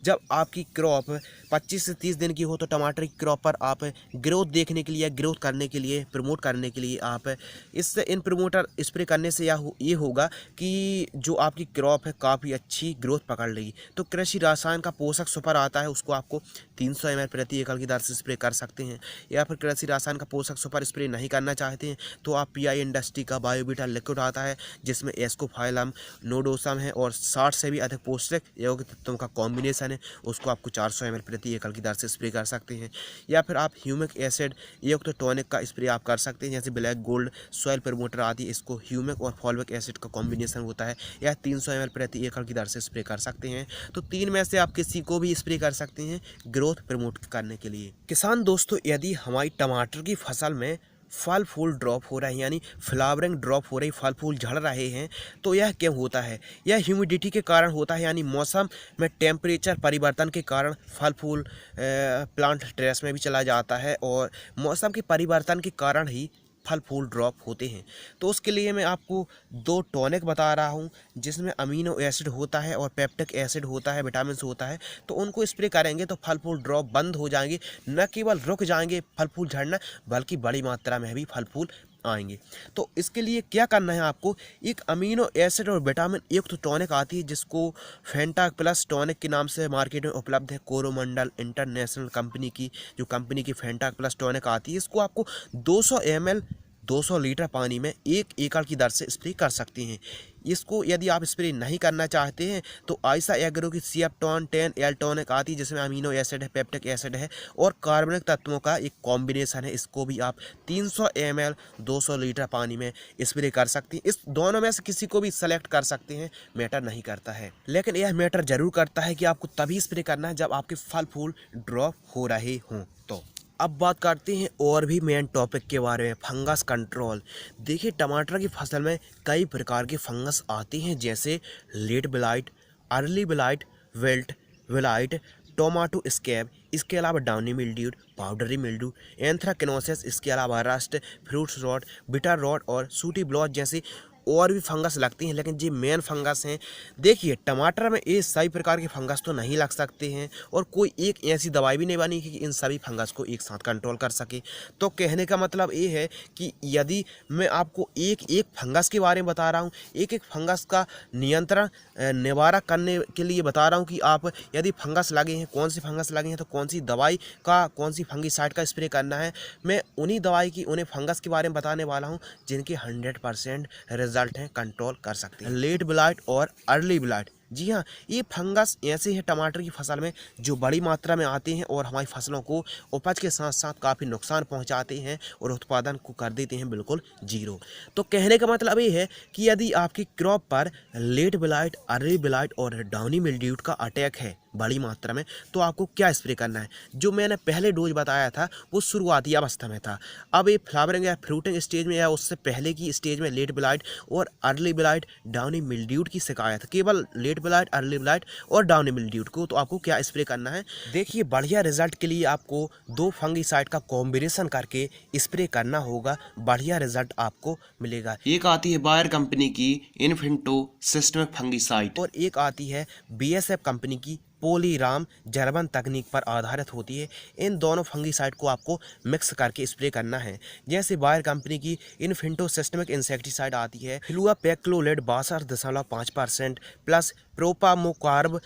जब आपकी क्रॉप 25 से 30 दिन की हो तो टमाटर की क्रॉप पर आप ग्रोथ देखने के लिए, ग्रोथ करने के लिए, प्रमोट करने के लिए आप इससे इन प्रमोटर स्प्रे करने से ये होगा कि जो आपकी क्रॉप है काफ़ी अच्छी ग्रोथ पकड़ लेगी। तो कृषि रसायन का पोषक सुपर आता है, उसको आपको 300 ml प्रति एकड़ की दर से स्प्रे कर सकते हैं। या फिर कृषि रसायन का पोषक सुपर स्प्रे नहीं करना चाहते हैं तो आप पीआई इंडस्ट्री का बायोबीटा लिक्विड आता है जिसमें एस्कोफाइलम, नोडोसम है और 60 से भी अधिक पोषक यौगिक तत्वों का कॉम्बिनेशन है, उसको आपको 400 ml प्रति एकड़ की दर से स्प्रे कर सकते हैं। या फिर आप ह्यूमिक एसिड युक्त टॉनिक का स्प्रे आप कर सकते हैं, जैसे ब्लैक गोल्ड सॉइल प्रमोटर आती है, इसको ह्यूमिक और फॉल्विक एसिड का कॉम्बिनेशन होता है, या 300 ml प्रति एकड़ की दर से स्प्रे कर सकते हैं। तो 3 में से आप किसी को भी स्प्रे कर सकते हैं ग्रोथ प्रमोट करने के लिए। किसान दोस्तों, यदि हमारी टमाटर की फसल में फल फूल ड्रॉप हो रहे हैं, यानी फ्लावरिंग ड्रॉप हो रही, फल फूल झड़ रहे हैं, तो यह क्यों होता है? यह ह्यूमिडिटी के कारण होता है, यानी मौसम में टेम्परेचर परिवर्तन के कारण फल फूल प्लांट स्ट्रेस में भी चला जाता है और मौसम के परिवर्तन के कारण ही फल फूल ड्रॉप होते हैं। तो उसके लिए मैं आपको 2 टॉनिक बता रहा हूं जिसमें अमीनो एसिड होता है और पेप्टिक एसिड होता है, विटामिन होता है। तो उनको स्प्रे करेंगे तो फल फूल ड्रॉप बंद हो जाएंगे, न केवल रुक जाएंगे फल फूल झड़ना बल्कि बड़ी मात्रा में भी फल फूल आएंगे। तो इसके लिए क्या करना है आपको, एक अमीनो एसिड और विटामिन युक्त टॉनिक आती है जिसको फेंटाक प्लस टॉनिक के नाम से मार्केट में उपलब्ध है। कोरोमंडल इंटरनेशनल कंपनी की जो कंपनी की फेंटाक प्लस टॉनिक आती है, इसको आपको 200 ml 200 लीटर पानी में 1 एकड़ की दर से स्प्रे कर सकते हैं। इसको यदि आप स्प्रे नहीं करना चाहते हैं तो आयशा एग्रो की सीएप्टॉन 10L टॉनिक आती है जिसमें अमीनो एसिड है, पेप्टिक एसिड है और कार्बनिक तत्वों का एक कॉम्बिनेशन है। इसको भी आप 300 ml 200 लीटर पानी में स्प्रे कर सकते हैं। इस दोनों में से किसी को भी सेलेक्ट कर सकते हैं, मैटर नहीं करता है। लेकिन यह मैटर जरूर करता है कि आपको तभी स्प्रे करना है जब आपके फल फूल ड्रॉप हो रहे हों। तो अब बात करते हैं और भी मेन टॉपिक के बारे में, फंगस कंट्रोल। देखिए, टमाटर की फसल में कई प्रकार के फंगस आते हैं जैसे late blight, early blight, wilt blight, tomato scab, इसके अलावा downy mildew, powdery mildew, anthracnose, इसके अलावा rust, fruits rot, bitter rot और सूटी ब्लॉट जैसी और भी फंगस लगती हैं। लेकिन ये मेन फंगस हैं। देखिए, टमाटर में ये सभी प्रकार के फंगस तो नहीं लग सकते हैं और कोई एक ऐसी दवाई भी नहीं बनी कि इन सभी फंगस को एक साथ कंट्रोल कर सके। तो कहने का मतलब ये है कि यदि मैं आपको एक एक फंगस के बारे में बता रहा हूँ, एक एक फंगस का नियंत्रण निवारक करने के लिए बता रहा हूँ कि आप यदि फंगस लगे हैं, कौन सी फंगस लगे हैं तो कौन सी दवाई का, कौन सी फंगीसाइड का स्प्रे करना है। मैं उन्हीं दवाई की, उन्हें फंगस के बारे में बताने वाला हूँ जिनके 100% रिजल्ट हैं, कंट्रोल कर सकते हैं। लेट ब्लाइट और अर्ली ब्लाइट, जी हाँ, ये फंगस ऐसे हैं टमाटर की फसल में जो बड़ी मात्रा में आते हैं और हमारी फसलों को उपज के साथ साथ काफ़ी नुकसान पहुंचाते हैं और उत्पादन को कर देते हैं बिल्कुल जीरो। तो कहने का मतलब ये है कि यदि आपकी क्रॉप पर लेट ब्लाइट, अर्ली ब्लाइट और डाउनी मिल्ड्यू का अटैक है बड़ी मात्रा में, तो आपको क्या स्प्रे करना है। जो मैंने पहले डोज बताया था वो शुरुआती अवस्था में था। अब ये फ्लावरिंग या फ्रूटिंग स्टेज में या उससे पहले की स्टेज में लेट ब्लाइट और अर्ली ब्लाइट, डाउनी मिल्ड्यूड की शिकायत, केवल लेट ब्लाइट, अर्ली ब्लाइट और डाउनी मिल्ड्यूड को, तो आपको क्या स्प्रे करना है। देखिए, बढ़िया रिजल्ट के लिए आपको 2 फंगिसाइड का कॉम्बिनेशन करके स्प्रे करना होगा, बढ़िया रिजल्ट आपको मिलेगा। एक आती है बायर कंपनी की इन्फेंटो सिस्टमिक फंगिसाइड और एक आती है बीएसएफ कंपनी की पोलीराम, जर्मन तकनीक पर आधारित होती है। इन दोनों फंगिसाइड को आपको मिक्स करके स्प्रे करना है। जैसे बायर कंपनी की इन्फेंटो सिस्टमिक इंसेक्टिसाइड आती है फ्लुआपेक्लोलेड 62.5% प्लस प्रोपामोकार्ब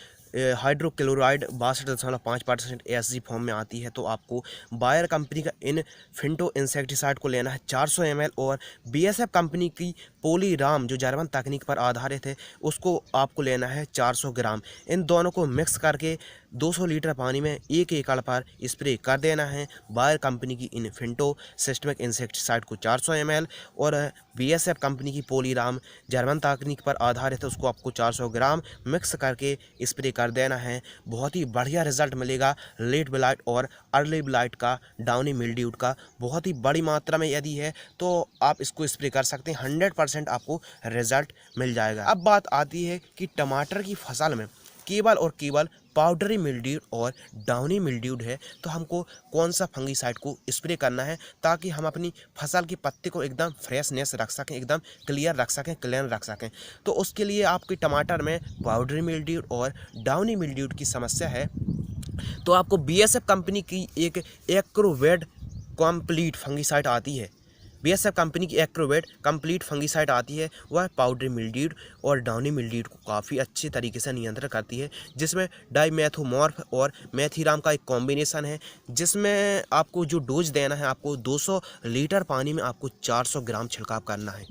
हाइड्रोक्लोराइड 62.5% एसजी फॉर्म में आती है। तो आपको बायर कंपनी का इन्फेंटो इंसेक्टिसाइड को लेना है 400 ml और बीएसएफ कंपनी की पोलीराम जो जर्मन तकनीक पर आधारित है उसको आपको लेना है 400 ग्राम। इन दोनों को मिक्स करके 200 लीटर पानी में 1 एकड़ पर स्प्रे कर देना है। बायर कंपनी की इन्फेंटो सिस्टमिक इंसेक्टिसाइड को 400 ml और बीएसएफ कंपनी की पोलीराम जर्मन तकनीक पर आधारित है उसको आपको 400 ग्राम मिक्स करके स्प्रे कर देना है। बहुत ही बढ़िया रिजल्ट मिलेगा लेट ब्लाइट और अर्ली ब्लाइट का, डाउनी मिल्ड्यूड का। बहुत ही बड़ी मात्रा में यदि है तो आप इसको स्प्रे कर सकते हैं, 100% आपको रिजल्ट मिल जाएगा। अब बात आती है कि टमाटर की फसल में केवल और केवल पाउडरी मिल्ड्यूड और डाउनी मिल्ड्यूड है, तो हमको कौन सा फंगिसाइड को स्प्रे करना है ताकि हम अपनी फसल के पत्ते को एकदम फ्रेशनेस रख सकें, एकदम क्लियर रख सकें, क्लीन रख सकें। तो उसके लिए आपके टमाटर में पाउडरी मिल्ड्यूड और डाउनी मिल्ड्यूड की समस्या है तो आपको बीएसएफ कंपनी की एक एक्रोवेड कंप्लीट फंगिसाइड आती है। बीएसएफ कंपनी की एक्रोवेड कंप्लीट फंगिसाइड आती है, वह पाउडरी मिल्ड्यूड और डाउनी मिल्ड्यूड को काफ़ी अच्छे तरीके से नियंत्रण करती है, जिसमें डाइमेथोमॉर्फ और मेथिराम का एक कॉम्बिनेशन है। जिसमें आपको जो डोज देना है, आपको 200 लीटर पानी में आपको 400 ग्राम छिड़काव करना है।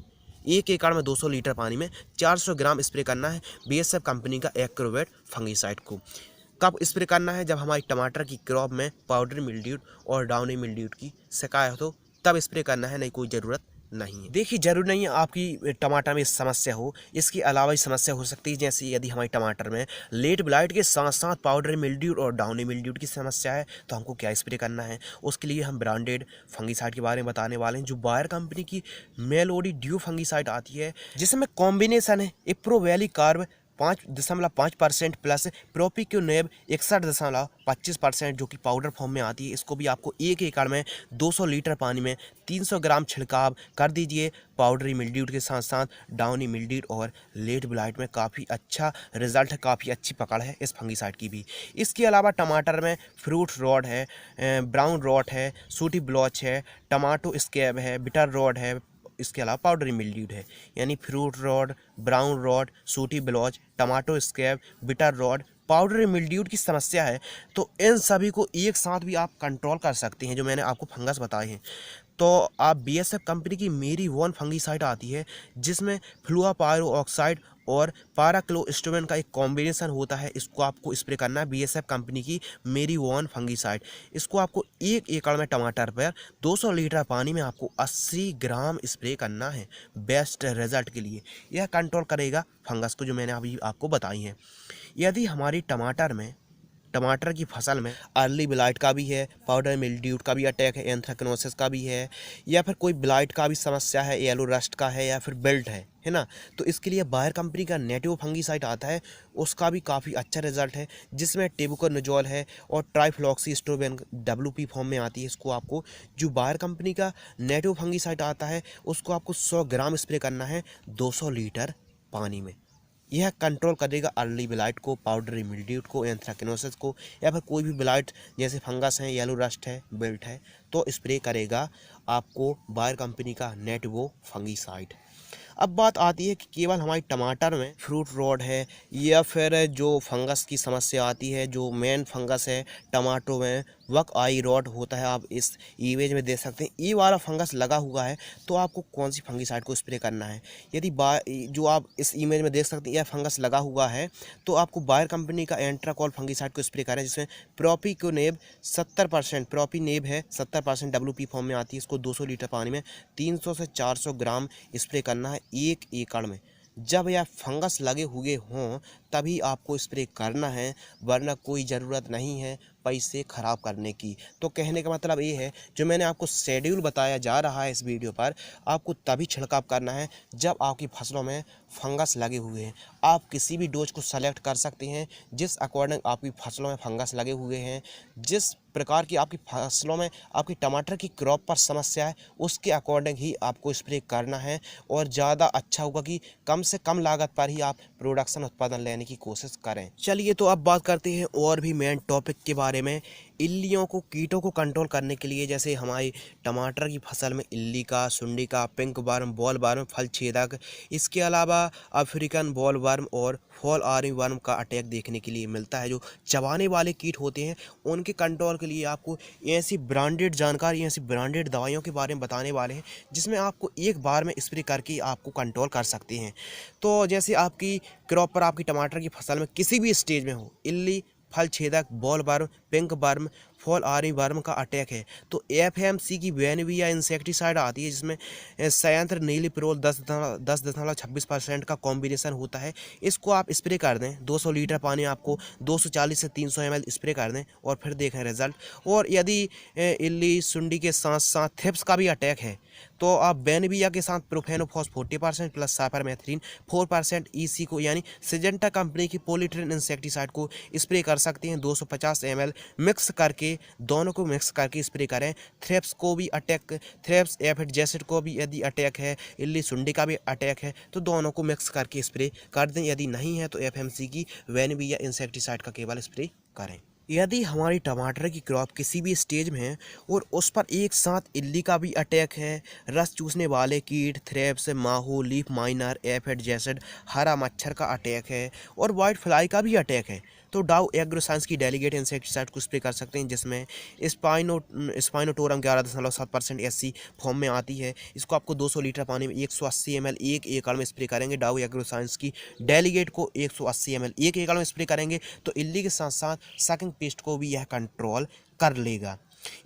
1 एकड़ में 200 लीटर पानी में 400 ग्राम स्प्रे करना है बीएसएफ कंपनी का एक्रोवेड फंगिसाइड को। कब स्प्रे करना है? जब हमारी टमाटर की क्रॉप में पाउडरी मिल्ड्यूड और डाउनी मिल्ड्यूड की शिकायत हो तब स्प्रे करना है, नहीं कोई ज़रूरत नहीं है। देखिए, जरूर नहीं है आपकी टमाटर में समस्या हो, इसके अलावा ही समस्या हो सकती है। जैसे यदि हमारे टमाटर में लेट ब्लाइट के साथ साथ पाउडरी मिल्ड्यूड और डाउनी मिल्ड्यूड की समस्या है तो हमको क्या स्प्रे करना है। उसके लिए हम ब्रांडेड फंगिसाइड के बारे में बताने वाले हैं। जो बायर कंपनी की मेलोडी ड्यू फंगिसाइड आती है जिसमें कॉम्बिनेशन है इप्रोवैली कार्ब 5.5% प्लस प्रोपिक्यूनेब 61.25% जो कि पाउडर फॉर्म में आती है। इसको भी आपको 1 एकड़ में 200 लीटर पानी में 300 ग्राम छिड़काव कर दीजिए। पाउडरी मिल्ड्यूड के साथ साथ डाउनी मिल्ड्यूड और लेट ब्लाइट में काफ़ी अच्छा रिजल्ट है, काफ़ी अच्छी पकड़ है इस फंगिसाइड की भी। इसके अलावा टमाटर में फ्रूट रॉड है, ब्राउन रॉट है, सूटी ब्लॉच है, टमाटो स्कैब है, बिटर रॉड है, इसके अलावा पाउडरी मिल्ड्यूड है। यानी fruit rot, brown rot, sooty blotch, tomato scab, bitter rot, powdery mildew की समस्या है तो इन सभी को एक साथ भी आप कंट्रोल कर सकते हैं जो मैंने आपको फंगस बताए हैं। तो आप बीएसएफ कंपनी की मेरी वन फंगिसाइड आती है जिसमें फ्लुआपायरो ऑक्साइड और पाराक्लोस्टोमेन का एक कॉम्बिनेशन होता है। इसको आपको स्प्रे करना है बीएसएफ कंपनी की मेरी वन फंगिसाइड। इसको आपको 1 एकड़ में टमाटर पर 200 लीटर पानी में आपको 80 ग्राम स्प्रे करना है बेस्ट रिजल्ट के लिए। यह कंट्रोल करेगा फंगस को जो मैंने अभी आपको बताई हैं। यदि हमारी टमाटर की फसल में अर्ली ब्लाइट का भी है, पाउडर मिल्ड्यूड का भी अटैक है, एंथ्रेक्नोसिस का भी है, या फिर कोई ब्लाइट का भी समस्या है, येलो रस्ट का है, या फिर बेल्ट है ना, तो इसके लिए बायर कंपनी का नेटिव फंगिसाइड आता है, उसका भी काफ़ी अच्छा रिजल्ट है जिसमें टेबुकोनाजोल है और ट्राइफ्लॉक्सीस्ट्रोबिन WP फॉर्म में आती है। इसको आपको जो बायर कंपनी का नेटिव फंगिसाइड आता है उसको आपको 100 ग्राम स्प्रे करना है 200 लीटर पानी में। यह कंट्रोल करेगा अर्ली ब्लाइट को, पाउडरी मिल्ड्यूड को, एंथ्रेक्नोसिस को, या फिर कोई भी ब्लाइट जैसे फंगस है, येलो रस्ट है, बेल्ट है, तो स्प्रे करेगा आपको बायर कंपनी का नेटिवो फंगिसाइड। अब बात आती है कि केवल हमारी टमाटर में फ्रूट रॉड है या फिर जो फंगस की समस्या आती है, जो मेन फंगस है टमाटो में वक आई रॉड होता है, आप इस इमेज में देख सकते हैं ये वाला फंगस लगा हुआ है, तो आपको कौन सी फंगिसाइड को स्प्रे करना है। यदि जो आप इस इमेज में देख सकते हैं यह फंगस लगा हुआ है तो आपको बायर कंपनी का एंट्राकॉल फंगिसाइड को स्प्रे करें जिसमें प्रोपिक्यूनेब 70% प्रोपिनेब है, 70% WP फॉर्म में आती है। इसको 200 लीटर पानी में 300 से 400 ग्राम स्प्रे करना है 1 एकड़ में। जब यह फंगस लगे हुए हों तभी आपको स्प्रे करना है, वरना कोई ज़रूरत नहीं है पैसे ख़राब करने की। तो कहने का मतलब ये है, जो मैंने आपको शेड्यूल बताया जा रहा है इस वीडियो पर, आपको तभी छिड़काव करना है जब आपकी फसलों में फंगस लगे हुए हैं। आप किसी भी डोज को सेलेक्ट कर सकते हैं जिस अकॉर्डिंग आपकी फसलों में फंगस लगे हुए हैं, जिस प्रकार की आपकी फसलों में आपकी टमाटर की क्रॉप पर समस्या है, उसके अकॉर्डिंग ही आपको स्प्रे करना है। और ज़्यादा अच्छा होगा कि कम से कम लागत पर ही आप प्रोडक्शन उत्पादन लेने की कोशिश करें। चलिए तो अब बात करते हैं और भी मेन टॉपिक के बारे में। इल्लियों को, कीटों को कंट्रोल करने के लिए, जैसे हमारी टमाटर की फसल में इल्ली का, सुंडी का, पिंक वर्म, बॉल वर्म, फल छेदक, इसके अलावा अफ्रीकन बॉल वर्म और फॉल आर्मी वर्म का अटैक देखने के लिए मिलता है। जो चबाने वाले कीट होते हैं, उनके कंट्रोल के लिए आपको ऐसी ब्रांडेड जानकारी, ऐसी ब्रांडेड दवाइयों के बारे में बताने वाले हैं जिसमें आपको एक बार में स्प्रे करके आपको कंट्रोल कर सकते हैं। तो जैसे आपकी क्रॉप पर, आपकी टमाटर की फसल में किसी भी स्टेज में हो, इल्ली, फल छेदक, ball worm, pink worm, fall army worm का अटैक है, तो एफएमसी की वेनविया इंसेक्टिसाइड आती है जिसमें संयंत्र नीलिप्रोल 10.26% का कॉम्बिनेशन होता है। इसको आप स्प्रे कर दें, 200 लीटर पानी आपको 240 से 300 ml स्प्रे कर दें और फिर देखें रिजल्ट। और यदि इल्ली, सुंडी के साथ साथ थ्रिप्स का भी अटैक है, तो आप वेनविया के साथ प्रोफेनोफॉस 40% प्लस साइपरमेथ्रिन 4% ईसी को, यानी सिजेंटा कंपनी की पॉलीट्रिन इंसेक्टिसाइड को स्प्रे कर सकते हैं। 250 ml मिक्स करके, दोनों को मिक्स करके स्प्रे करें। थ्रिप्स को भी अटैक, थ्रिप्स एफिड जैसिड को भी यदि अटैक है, इल्ली सुंडी का भी अटैक है, तो दोनों को मिक्स करके स्प्रे कर दें। यदि नहीं है तो एफएमसी की वेनविया इंसेक्टिसाइड का केवल स्प्रे करें। यदि हमारी टमाटर की क्रॉप किसी भी स्टेज में है और उस पर एक साथ इल्ली का भी अटैक है, रस चूसने वाले कीट, थ्रिप्स, माहू, लीफ माइनर, एफिड जैसिड, हरा मच्छर का अटैक है और वाइट फ्लाई का भी अटैक है, तो डाउ एग्रोसाइंस की डेलीगेट इंसेक्टिसाइड को स्प्रे कर सकते हैं जिसमें स्पाइनोटोरम 11.7% एससी फॉर्म में आती है। इसको आपको 200 लीटर पानी में 180 ml 1 एकड़ में स्प्रे करेंगे। डाउ एग्रोसाइंस की डेलीगेट को 180 ml 1 एकड़ में स्प्रे करेंगे तो इल्ली के साथ साथ सकिंग पेस्ट को भी यह कंट्रोल कर लेगा।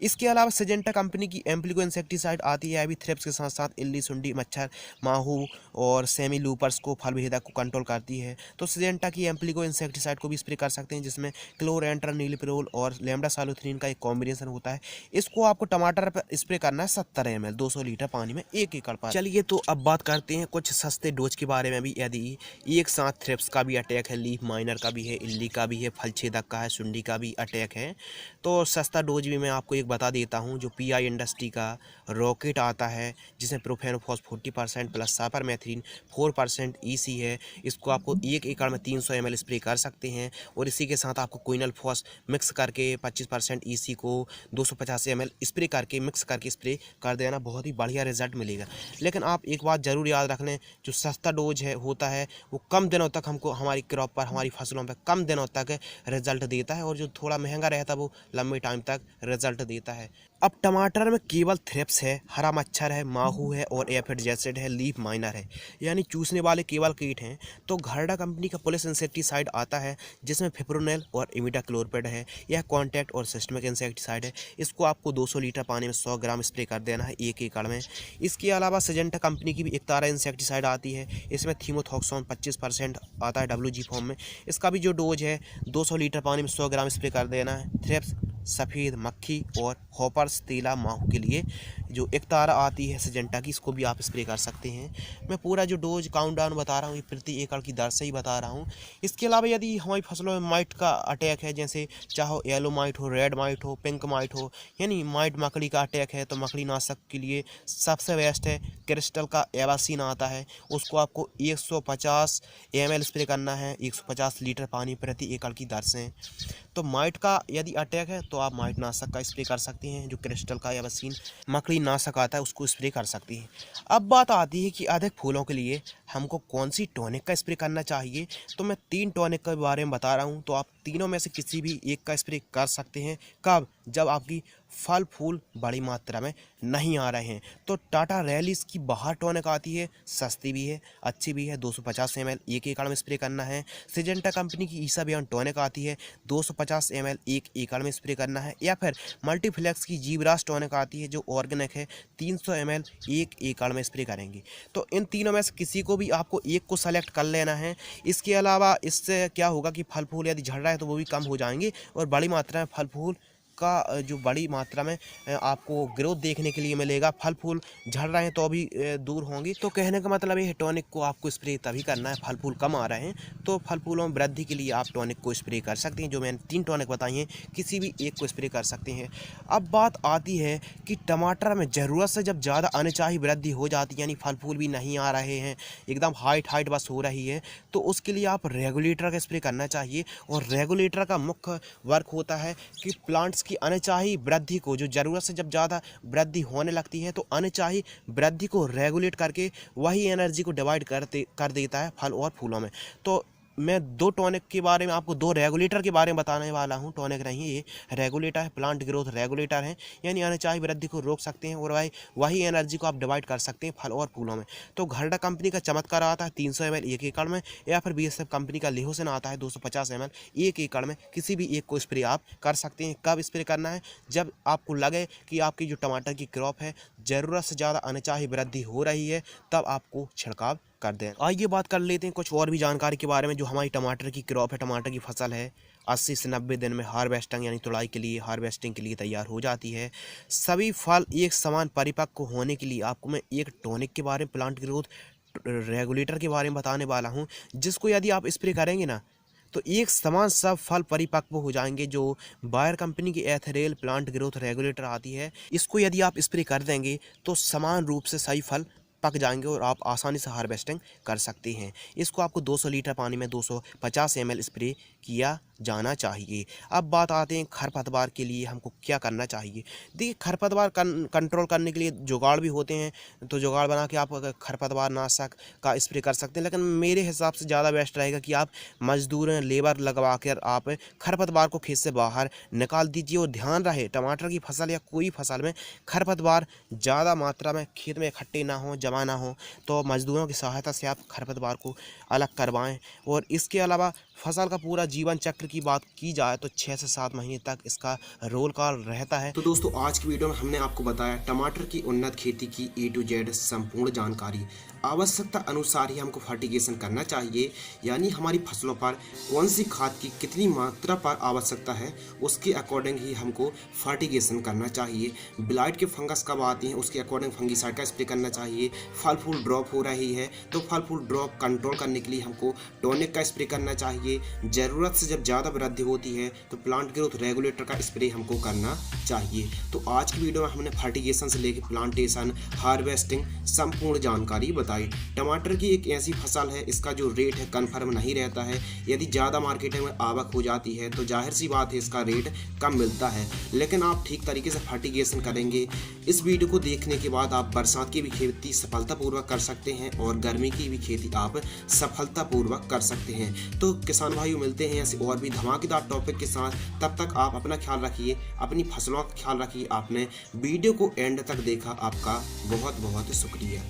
इसके अलावा सिजेंटा कंपनी की एम्प्लिको इंसेक्टिसाइड आती है, अभी थ्रिप्स के साथ साथ इल्ली, सुंडी, मच्छर, माहू और सेमी लूपर्स को, फल भेदक को कंट्रोल करती है। तो सिजेंटा की एम्प्लिको इंसेक्टिसाइड को भी स्प्रे कर सकते हैं जिसमें क्लोरेंटर, नीलिप्रोल और लैम्डा सालोथ्रीन का एक कॉम्बिनेशन होता है। इसको आपको टमाटर पर स्प्रे करना है 70 ml 200 लीटर पानी में 1 एकड़ पर। चलिए तो अब बात करते हैं कुछ सस्ते डोज के बारे में भी। यदि एक साथ थ्रिप्स का भी अटैक है, लीफ माइनर का भी है, इल्ली का भी है, फल छेदक का है, सुंडी का भी अटैक है, तो सस्ता डोज भी मैं आपको एक बता देता हूं। जो पीआई इंडस्ट्री का रॉकेट आता है जिसमें प्रोफेनोफॉस 40% प्लस साइपरमेथ्रिन 4% ईसी है, इसको आपको 1 एकड़ में 300 ml स्प्रे कर सकते हैं। और इसी के साथ आपको क्विनल फॉस मिक्स करके 25% ईसी को 250 ml स्प्रे करके, मिक्स करके स्प्रे कर देना, बहुत ही बढ़िया रिजल्ट मिलेगा। लेकिन आप एक बात ज़रूर याद रख लें, जो सस्ता डोज है होता है वो कम दिनों तक हमको हमारी क्रॉप पर, हमारी फसलों पर कम दिनों तक रिजल्ट देता है, और जो थोड़ा महंगा रहता है वो लंबे टाइम तक रिजल्ट देता है। अब टमाटर में केवल थ्रिप्स है, हरा मच्छर है, माहू है और एफिड जैसिड है, लीफ माइनर है, यानी चूसने वाले केवल कीट हैं, तो घरडा कंपनी का पुलिस इंसेक्टिसाइड आता है जिसमें फिप्रोनिल और इमिडाक्लोरपिड है। यह कॉन्टैक्ट और सिस्टमिक इंसेक्टिसाइड है। इसको आपको 200 लीटर पानी में 100 ग्राम स्प्रे कर देना है 1 एकड़ में। इसके अलावा सिजेंटा कंपनी की भी एक तारा इंसेक्टिसाइड आती है, इसमें थीमोथॉक्सोन 25% आता है WG फॉर्म में। इसका भी जो डोज है 200 लीटर पानी में 100 ग्राम स्प्रे कर देना है। थ्रिप्स, सफ़ेद मक्खी और हॉपर्स तेला माहू के लिए जो एक तारा आती है सिजेंटा की, इसको भी आप स्प्रे कर सकते हैं। मैं पूरा जो डोज काउंट डाउन बता रहा हूँ ये प्रति एकड़ की दर से ही बता रहा हूँ। इसके अलावा यदि हमारी फसलों में माइट का अटैक है, जैसे चाहे येलो माइट हो, रेड माइट हो, पिंक माइट हो, यानी माइट मकड़ी का अटैक है, तो मकड़ी नाशक के लिए सबसे बेस्ट है क्रिस्टल का एवासीन आता है। उसको आपको 150 ml स्प्रे करना है 150 लीटर पानी प्रति एकड़ की दर से। तो माइट का यदि अटैक है तो आप माइट नाशक का स्प्रे कर सकते हैं, जो क्रिस्टल का एवासीन मकड़ी नाशक आता है उसको स्प्रे कर सकती हैं। अब बात आती है कि अधिक फूलों के लिए हमको कौन सी टॉनिक का स्प्रे करना चाहिए, तो मैं 3 टॉनिक के बारे में बता रहा हूं, तो आप तीनों में से किसी भी एक का स्प्रे कर सकते हैं। कब? जब आपकी फल फूल बड़ी मात्रा में नहीं आ रहे हैं। तो टाटा रैलीस की बाहर टॉनिक आती है, सस्ती भी है, अच्छी भी है, 250 ml 1 एकड़ में स्प्रे करना है। सिजेंटा कंपनी की ईसा बियॉन्ड टॉनिक आती है, 250 ml 1 एकड़ में स्प्रे करना है। या फिर मल्टीफ्लेक्स की जीवराज टॉनिक आती है जो ऑर्गेनिक है, 300 ml 1 एकड़ में स्प्रे करेंगे। तो इन तीनों में से किसी को भी आपको एक को सेलेक्ट कर लेना है। इसके अलावा इससे क्या होगा कि फल फूल यदि झड़ रहा है तो वो भी कम हो जाएंगे और बड़ी मात्रा में फल फूल का जो बड़ी मात्रा में आपको ग्रोथ देखने के लिए मिलेगा। फल फूल झड़ रहे हैं तो भी दूर होंगे। तो कहने का मतलब ये है टॉनिक को आपको स्प्रे तभी करना है फल फूल कम आ रहे हैं तो फल फूलों में वृद्धि के लिए आप टॉनिक को स्प्रे कर सकते हैं। जो मैंने 3 टॉनिक बताई हैं किसी भी एक को स्प्रे कर सकते हैं। अब बात आती है कि टमाटर में ज़रूरत से जब ज़्यादा अनचाही वृद्धि हो जाती है, यानी फल फूल भी नहीं आ रहे हैं, एकदम हाइट बस हो रही है, तो उसके लिए आप रेगुलेटर का स्प्रे करना चाहिए। और रेगुलेटर का मुख्य वर्क होता है कि प्लांट्स की अनचाही वृद्धि को, जो ज़रूरत से जब ज़्यादा वृद्धि होने लगती है तो अनचाही वृद्धि को रेगुलेट करके वही एनर्जी को डिवाइड कर देता है फल और फूलों में। तो मैं 2 टॉनिक के बारे में आपको 2 रेगुलेटर के बारे में बताने वाला हूं। टॉनिक नहीं, ये रेगुलेटर है, प्लांट ग्रोथ रेगुलेटर है, यानी अनचाही वृद्धि को रोक सकते हैं और वही एनर्जी को आप डिवाइड कर सकते हैं फल और फूलों में। तो घरडा कंपनी का चमत्कार आता है 300 ml 1 एकड़ में, या फिर BSF कंपनी का लिहोसिन आता है 250 ml 1 एकड़ में। किसी भी एक को स्प्रे आप कर सकते हैं। कब स्प्रे करना है? जब आपको लगे कि आपकी जो टमाटर की क्रॉप है ज़रूरत से ज़्यादा अनचाही वृद्धि हो रही है, तब आपको छिड़काव कर दें। आइए बात कर लेते हैं कुछ और भी जानकारी के बारे में। जो हमारी टमाटर की क्रॉप है, टमाटर की फसल है, 80 से 90 दिन में हार्वेस्टिंग यानी तुड़ाई के लिए, हार्वेस्टिंग के लिए तैयार हो जाती है। सभी फल एक समान परिपक्व होने के लिए आपको मैं एक टॉनिक के बारे में, प्लांट ग्रोथ रेगुलेटर के बारे में बताने वाला हूँ, जिसको यदि आप स्प्रे करेंगे ना तो एक समान सब फल परिपक्व हो जाएंगे। जो बायर कंपनी की एथेरेल प्लांट ग्रोथ रेगुलेटर आती है, इसको यदि आप स्प्रे कर देंगे तो समान रूप से सही फल पक जाएंगे और आप आसानी से हार्वेस्टिंग कर सकते हैं। इसको आपको 200 लीटर पानी में 250 ml स्प्रे किया जाना चाहिए। अब बात आते हैं खरपतवार के लिए हमको क्या करना चाहिए। देखिए, खरपतवार कंट्रोल करने के लिए जुगाड़ भी होते हैं, तो जुगाड़ बना के आप खरपतवार नाशक का स्प्रे कर सकते हैं। लेकिन मेरे हिसाब से ज़्यादा बेस्ट रहेगा कि आप मजदूर लेबर लगवा कर आप खरपतवार को खेत से बाहर निकाल दीजिए। और ध्यान रहे टमाटर की फसल या कोई फसल में खरपतवार ज़्यादा मात्रा में खेत में इकट्ठे ना हो, जमा ना हो, तो मजदूरों की सहायता से आप खरपतवार को अलग करवाएं। और इसके अलावा फसल का पूरा जीवन चक्र की बात की जाए तो 6 से 7 महीने तक इसका रोल कॉल रहता है। तो दोस्तों, आज की वीडियो में हमने आपको बताया टमाटर की उन्नत खेती की A to Z संपूर्ण जानकारी। आवश्यकता अनुसार ही हमको फर्टिगेशन करना चाहिए, यानी हमारी फसलों पर कौन सी खाद की कितनी मात्रा पर आवश्यकता है उसके अकॉर्डिंग ही हमको फर्टिगेशन करना चाहिए। ब्लाइट के फंगस कब आती हैं उसके अकॉर्डिंग फंगीसाइड का स्प्रे करना चाहिए। फल फूल ड्रॉप हो रही है तो फल फूल ड्रॉप कंट्रोल करने के लिए हमको टॉनिक का स्प्रे करना चाहिए। ज़रूरत से जब ज़्यादा वृद्धि होती है तो प्लांट ग्रोथ रेगुलेटर का स्प्रे हमको करना चाहिए। तो आज की वीडियो में हमने फर्टिगेशन से लेकर प्लांटेशन, हार्वेस्टिंग संपूर्ण जानकारी बताई। टमाटर की एक ऐसी फसल है, इसका जो रेट है कन्फर्म नहीं रहता है। यदि ज़्यादा मार्केट में आवक हो जाती है तो जाहिर सी बात है इसका रेट कम मिलता है, लेकिन आप ठीक तरीके से फर्टिगेशन करेंगे। इस वीडियो को देखने के बाद आप बरसात की भी खेती सफलतापूर्वक कर सकते हैं और गर्मी की भी खेती आप सफलतापूर्वक कर सकते हैं। तो किसान भाइयों, मिलते हैं ऐसे और भी धमाकेदार टॉपिक के साथ। तब तक आप अपना ख्याल रखिए, अपनी फसलों का ख्याल रखिए। आपने वीडियो को एंड तक देखा, आपका बहुत बहुत शुक्रिया।